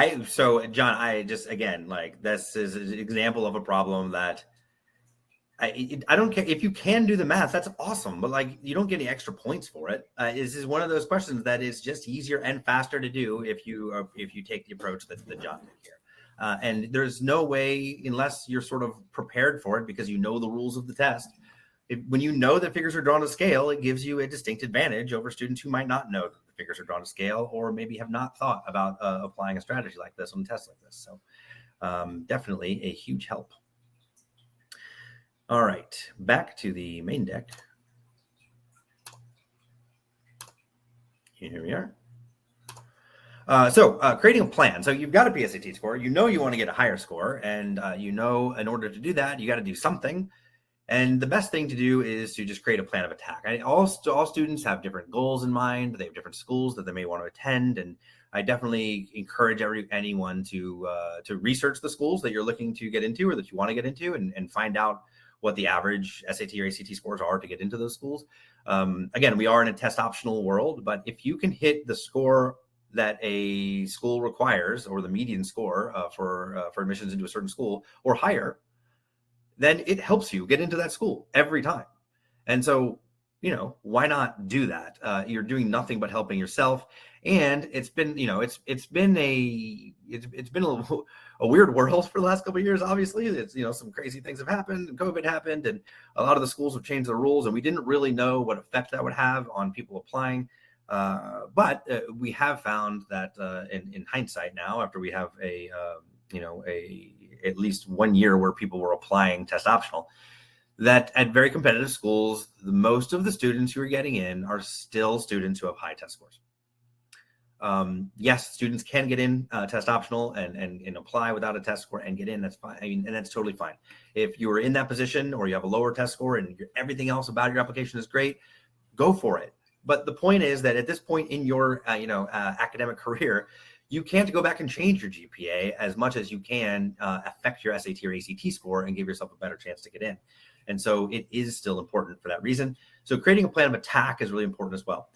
sure. So John, I just, again, like, this is an example of a problem that I don't care if you can do the math. That's awesome, but like, you don't get any extra points for it. This is one of those questions that is just easier and faster to do if you take the approach that John did here. And there's no way, unless you're sort of prepared for it because you know the rules of the test. When you know that figures are drawn to scale, it gives you a distinct advantage over students who might not know that the figures are drawn to scale, or maybe have not thought about applying a strategy like this on a test like this. So definitely a huge help. All right, back to the main deck. Here we are. So creating a plan. So you've got a PSAT score. You know you want to get a higher score, and you know in order to do that, you got to do something. And the best thing to do is to just create a plan of attack. All students have different goals in mind. They have different schools that they may want to attend, and I definitely encourage anyone to research the schools that you're looking to get into or that you want to get into, and find out what the average SAT or ACT scores are to get into those schools. Again, we are in a test optional world, but if you can hit the score that a school requires, or the median score for admissions into a certain school or higher, then it helps you get into that school every time. And so, why not do that? You're doing nothing but helping yourself. And it's been, it's been a weird world for the last couple of years. Obviously, it's, some crazy things have happened. COVID happened, and a lot of the schools have changed the rules, and we didn't really know what effect that would have on people applying. But we have found that in hindsight now, after we have at least 1 year where people were applying test optional, that at very competitive schools, most of the students who are getting in are still students who have high test scores. Yes, students can get in test optional and apply without a test score and get in. That's fine. And that's totally fine. If you are in that position, or you have a lower test score and everything else about your application is great, go for it. But the point is that at this point in your academic career, you can't go back and change your GPA as much as you can affect your SAT or ACT score and give yourself a better chance to get in. And so it is still important for that reason. So creating a plan of attack is really important as well.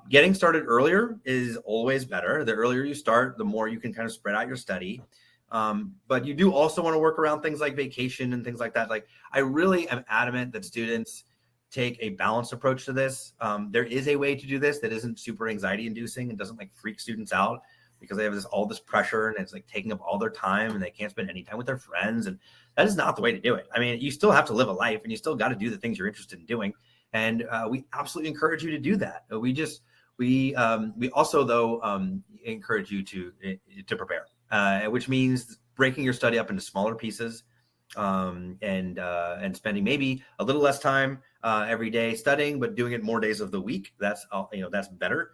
Getting started earlier is always better. The earlier you start, the more you can kind of spread out your study. But you do also want to work around things like vacation and things like that. Like, I really am adamant that students take a balanced approach to this. There is a way to do this that isn't super anxiety inducing and doesn't freak students out, because they have all this pressure, and it's taking up all their time, and they can't spend any time with their friends. And that is not the way to do it. I mean, you still have to live a life, and you still got to do the things you're interested in doing. And we absolutely encourage you to do that. We also, though, encourage you to prepare, which means breaking your study up into smaller pieces, and spending maybe a little less time every day studying, but doing it more days of the week. That's better.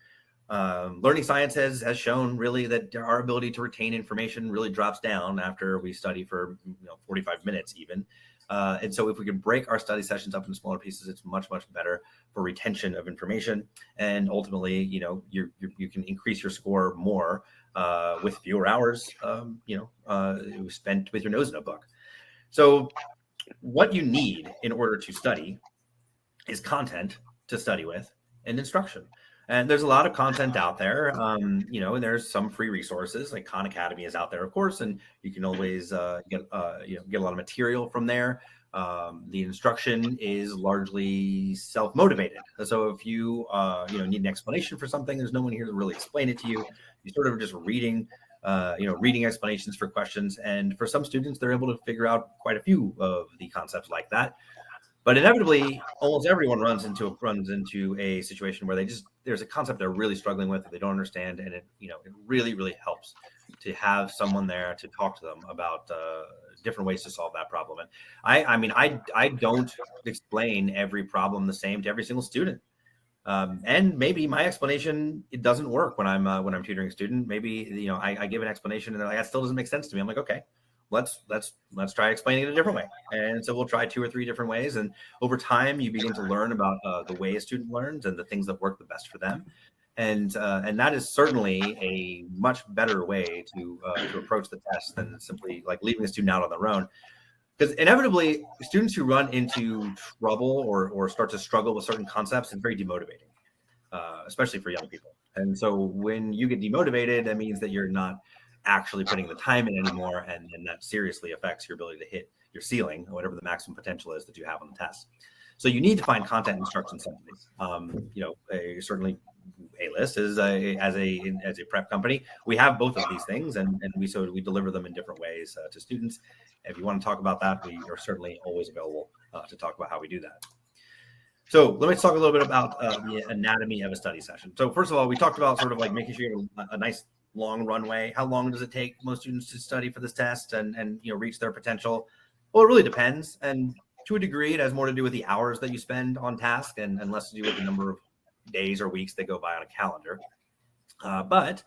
Learning science has shown really that our ability to retain information really drops down after we study for 45 minutes even. And so if we can break our study sessions up into smaller pieces, it's much, much better for retention of information. And ultimately, you can increase your score more with fewer hours, spent with your nose in a book. So what you need in order to study is content to study with and instruction. And there's a lot of content out there, and there's some free resources, like Khan Academy is out there, of course, and you can always get a lot of material from there. The instruction is largely self-motivated. So if you need an explanation for something, there's no one here to really explain it to you. You sort of just reading explanations for questions. And for some students, they're able to figure out quite a few of the concepts like that. But inevitably, almost everyone runs into a situation where there's a concept they're really struggling with that they don't understand, and it really, really helps to have someone there to talk to them about different ways to solve that problem. And I don't explain every problem the same to every single student, and maybe my explanation, it doesn't work when I'm tutoring a student. Maybe I give an explanation and they're like, that still doesn't make sense to me. I'm like, okay, let's try explaining it a different way. And so we'll try 2 or 3 different ways. And over time, you begin to learn about the way a student learns and the things that work the best for them. And that is certainly a much better way to approach the test than simply like leaving a student out on their own. Because inevitably, students who run into trouble or start to struggle with certain concepts is very demotivating, especially for young people. And so when you get demotivated, that means that you're not actually putting the time in anymore, and that seriously affects your ability to hit your ceiling or whatever the maximum potential is that you have on the test. So you need to find content instruction summaries. Certainly A-List as a prep company, we have both of these things, and we deliver them in different ways to students. If you want to talk about that, we are certainly always available to talk about how we do that. So let me talk a little bit about the anatomy of a study session. So first of all, we talked about sort of like making sure you have a nice long runway. How long does it take most students to study for this test and reach their potential? Well, it really depends, and to a degree, it has more to do with the hours that you spend on task and less to do with the number of days or weeks that go by on a calendar. But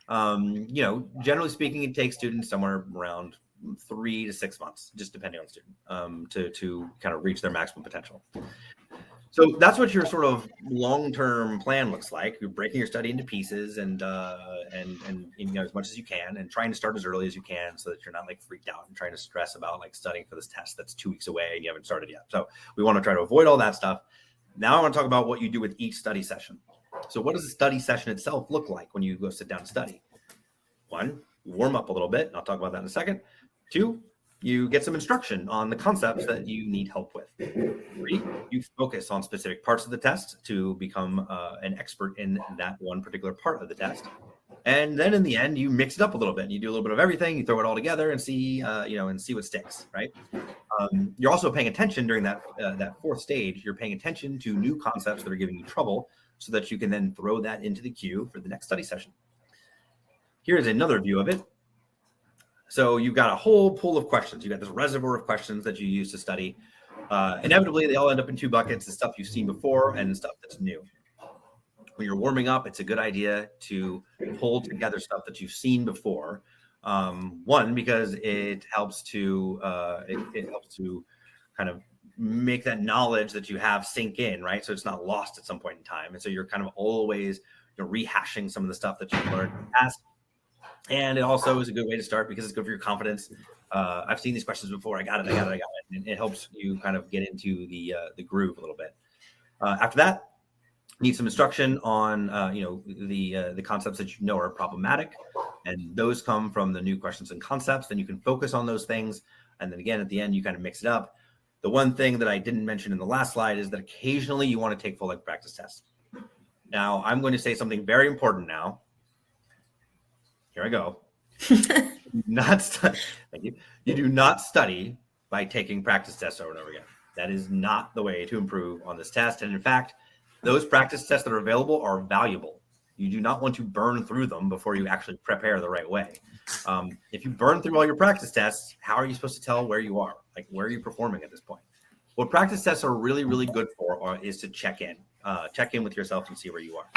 generally speaking, it takes students somewhere around 3 to 6 months, just depending on the student, to kind of reach their maximum potential. So that's what your sort of long-term plan looks like. You're breaking your study into pieces and as much as you can, and trying to start as early as you can so that you're not like freaked out and trying to stress about like studying for this test that's 2 weeks away and you haven't started yet. So we want to try to avoid all that stuff. Now I want to talk about what you do with each study session. So what does the study session itself look like when you go sit down and study? 1, you warm up a little bit, and I'll talk about that in a second. 2, you get some instruction on the concepts that you need help with. 3, you focus on specific parts of the test to become an expert in that one particular part of the test. And then in the end, you mix it up a little bit. And you do a little bit of everything. You throw it all together and see what sticks, right? You're also paying attention during that 4th stage. You're paying attention to new concepts that are giving you trouble so that you can then throw that into the queue for the next study session. Here's another view of it. So you've got a whole pool of questions. You've got this reservoir of questions that you use to study. Inevitably, they all end up in 2 buckets: the stuff you've seen before and the stuff that's new. When you're warming up, it's a good idea to pull together stuff that you've seen before. 1, because it helps to kind of make that knowledge that you have sink in, right? So it's not lost at some point in time. And so you're kind of always rehashing some of the stuff that you've learned in the past. And it also is a good way to start because it's good for your confidence. I've seen these questions before. I got it. And it helps you kind of get into the groove a little bit. After that, need some instruction on the concepts that you know are problematic, and those come from the new questions and concepts. Then you can focus on those things, and then again at the end you kind of mix it up. The one thing that I didn't mention in the last slide is that occasionally you want to take full length practice tests. Now I'm going to say something very important now. Here I go. Thank you. You do not study by taking practice tests over and over again. That is not the way to improve on this test. And in fact, those practice tests that are available are valuable. You do not want to burn through them before you actually prepare the right way. If you burn through all your practice tests, how are you supposed to tell where you are? Like, where are you performing at this point? What practice tests are really, really good for is to check in with yourself and see where you are.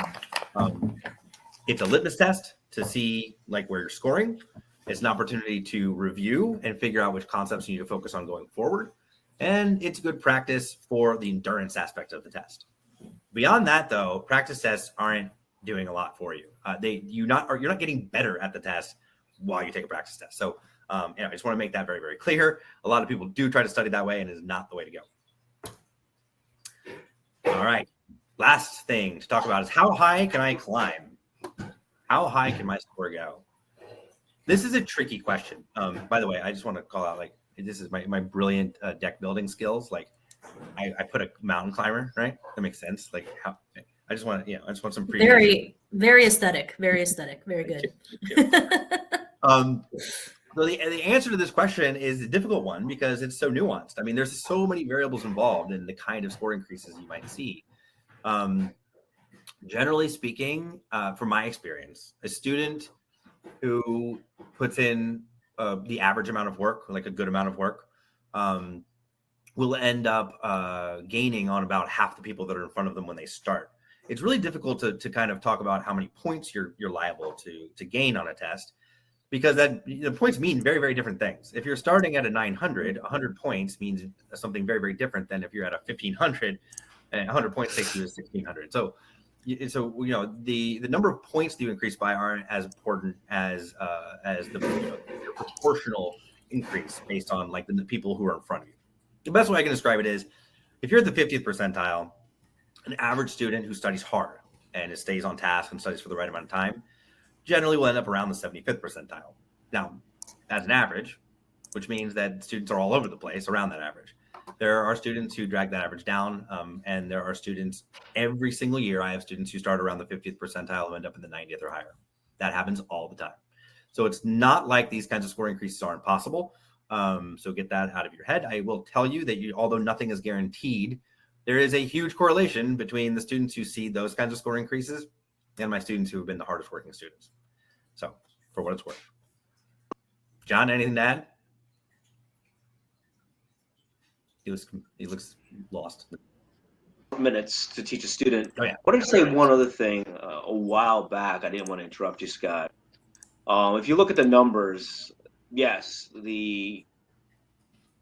It's a litmus test to see like where you're scoring. It's an opportunity to review and figure out which concepts you need to focus on going forward. And it's good practice for the endurance aspect of the test. Beyond that, though, practice tests aren't doing a lot for you. You're not getting better at the test while you take a practice test. So I just want to make that very, very clear. A lot of people do try to study that way, and it is not the way to go. All right. Last thing to talk about is how high can I climb? How high can my score go? This is a tricky question. By the way, I just want to call out, like, this is my brilliant deck building skills. Like, I put a mountain climber, right? That makes sense. Like, I just want some very aesthetic, very good. So the answer to this question is a difficult one because it's so nuanced. I mean, there's so many variables involved in the kind of score increases you might see. Generally speaking, from my experience, a student who puts in the average amount of work, like a good amount of work, will end up gaining on about half the people that are in front of them when they start. It's really difficult to kind of talk about how many points you're liable to gain on a test, because the points mean very, very different things. If you're starting at a 900, 100 points means something very, very different than if you're at a 1500, and 100 points takes you to 1600. So so the number of points that you increase by aren't as important as the proportional increase based on like the people who are in front of you. The best way I can describe it is if you're at the 50th percentile, an average student who studies hard and stays on task and studies for the right amount of time generally will end up around the 75th percentile. Now, that's an average, which means that students are all over the place around that average. There are students who drag that average down, and there are students every single year. I have students who start around the 50th percentile and end up in the 90th or higher. That happens all the time. So it's not like these kinds of score increases aren't possible. So get that out of your head. I will tell you that although nothing is guaranteed, there is a huge correlation between the students who see those kinds of score increases and my students who have been the hardest working students. So for what it's worth. John, anything to add? He looks lost. Minutes to teach a student. Oh, yeah. I wanted to say one other thing. A while back, I didn't want to interrupt you, Scott. If you look at the numbers, yes, the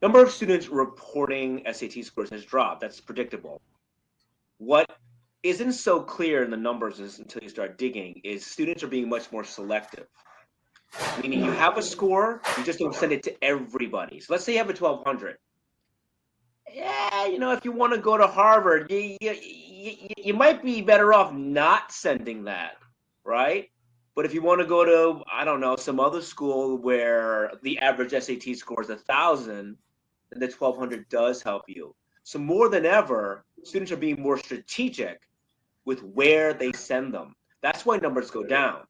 number of students reporting SAT scores has dropped. That's predictable. What isn't so clear in the numbers until you start digging is students are being much more selective. Meaning you have a score, you just don't send it to everybody. So let's say you have a 1200. Yeah, if you want to go to Harvard, you might be better off not sending that, right? But if you want to go to, I don't know, some other school where the average SAT score is 1,000, then the 1200 does help you. So more than ever, students are being more strategic with where they send them. That's why numbers go down.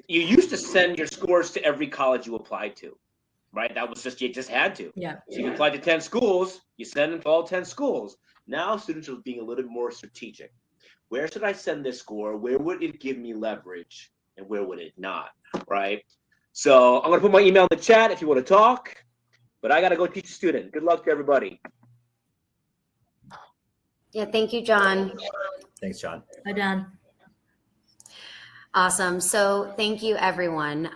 You used to send your scores to every college you applied to, right? That was you just had to. Yeah. So you applied to 10 schools, you send them to all 10 schools. Now students are being a little bit more strategic. Where should I send this score? Where would it give me leverage? And where would it not, right? So I'm going to put my email in the chat if you want to talk, but I got to go teach a student. Good luck to everybody. Yeah, thank you, John. Thanks, John. Bye, John. Awesome. So thank you, everyone.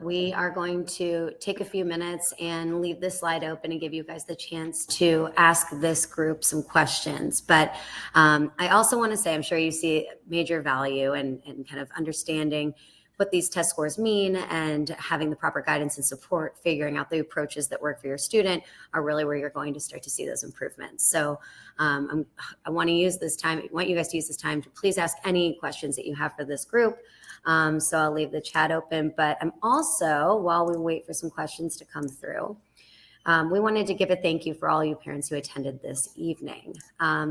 We are going to take a few minutes and leave this slide open and give you guys the chance to ask this group some questions. But I also want to say, I'm sure you see major value in kind of understanding what these test scores mean and having the proper guidance and support, figuring out the approaches that work for your student are really where you're going to start to see those improvements. So I want you guys to use this time to please ask any questions that you have for this group. So I'll leave the chat open, but I'm also, while we wait for some questions to come through, we wanted to give a thank you for all you parents who attended this evening.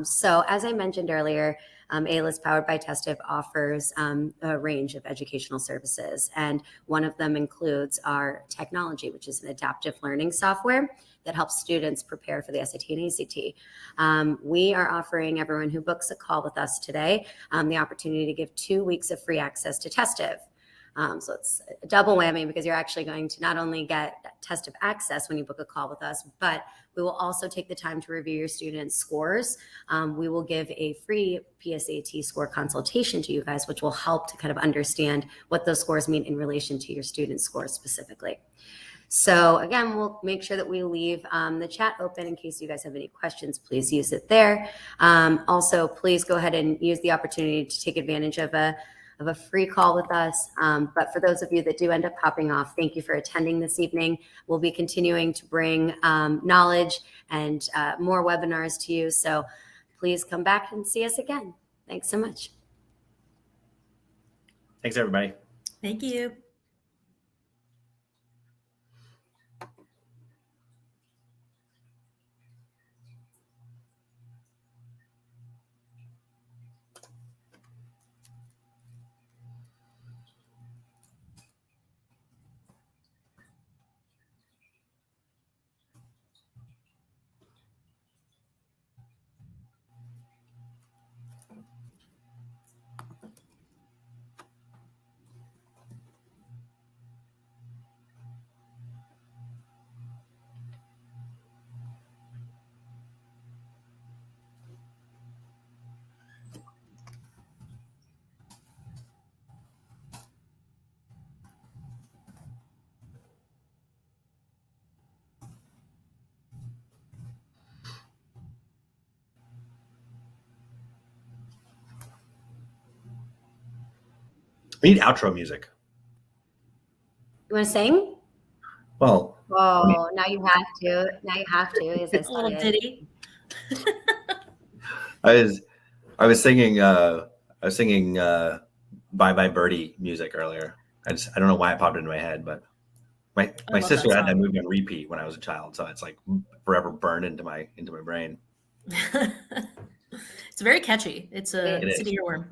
So as I mentioned earlier, A-List powered by Testive offers a range of educational services, and one of them includes our technology, which is an adaptive learning software that helps students prepare for the SAT and ACT. We are offering everyone who books a call with us today the opportunity to give 2 weeks of free access to Testive. So it's a double whammy because you're actually going to not only get Testive access when you book a call with us, but we will also take the time to review your students' scores. We will give a free PSAT score consultation to you guys, which will help to kind of understand what those scores mean in relation to your students' scores specifically. So again, we'll make sure that we leave the chat open in case you guys have any questions. Please use it there. Also, please go ahead and use the opportunity to take advantage of a free call with us. But for those of you that do end up popping off, thank you for attending this evening. We'll be continuing to bring knowledge and more webinars to you. So please come back and see us again. Thanks so much. Thanks, everybody. Thank you. We need outro music. You want to sing? Well, Oh, now you have to. Now you have to. As I A little said. ditty. I was singing Bye Bye Birdie music earlier. I don't know why it popped into my head, but my sister had that movie on repeat when I was a child, so it's like forever burned into my brain. It's very catchy. It's an earworm.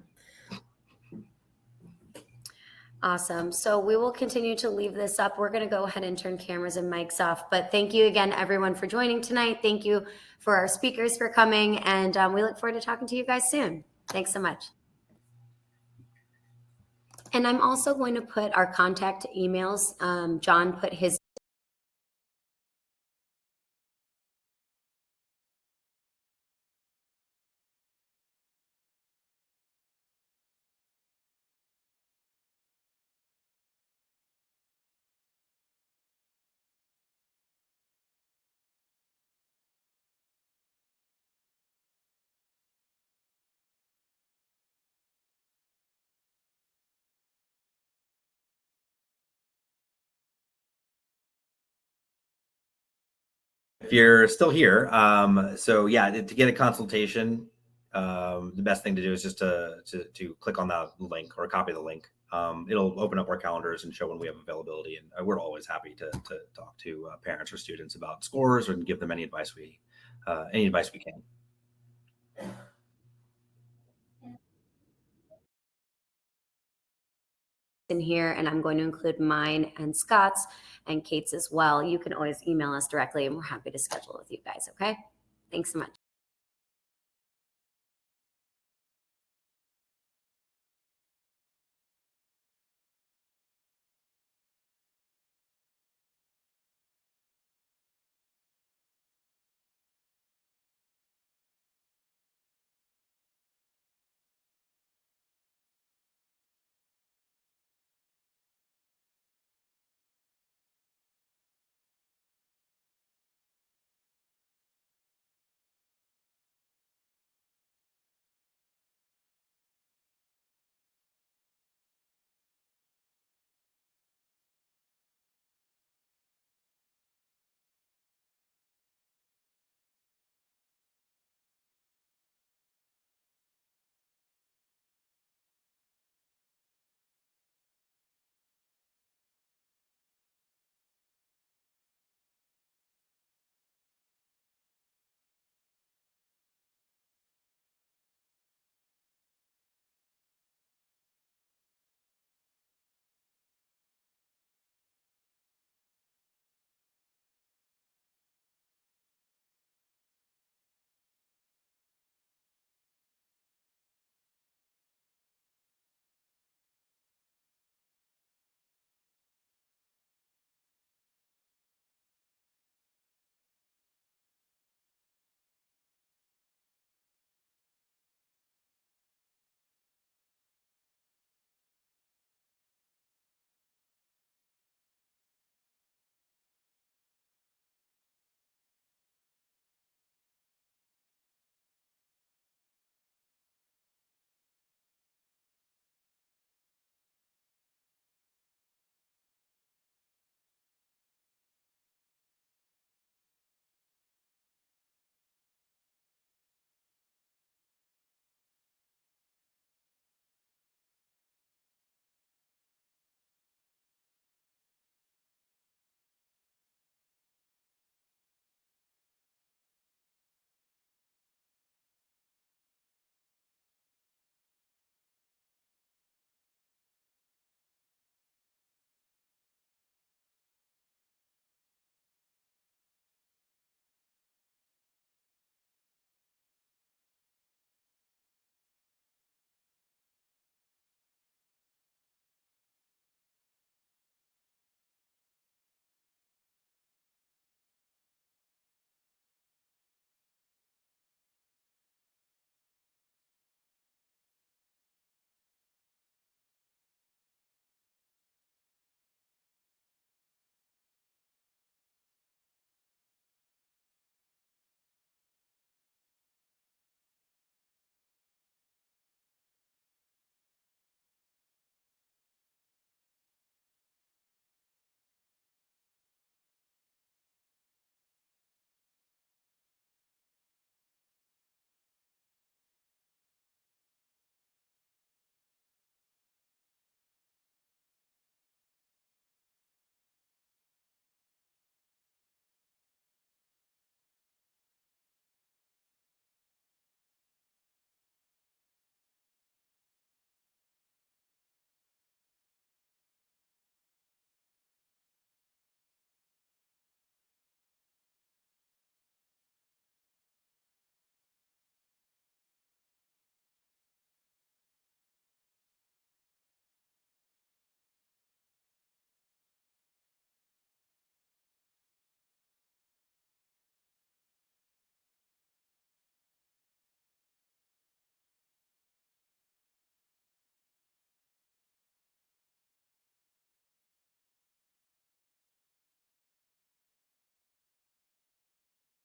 Awesome. So we will continue to leave this up. We're going to go ahead and turn cameras and mics off. But thank you again, everyone, for joining tonight. Thank you for our speakers for coming. And we look forward to talking to you guys soon. Thanks so much. And I'm also going to put our contact emails. John put his If you're still here, so yeah, to get a consultation, the best thing to do is just to click on the link or copy the link. It'll open up our calendars and show when we have availability, and we're always happy to talk to parents or students about scores and give them any advice we can. in here, and I'm going to include mine and Scott's and Kate's as well. You can always email us directly, and we're happy to schedule with you guys. Okay. Thanks so much.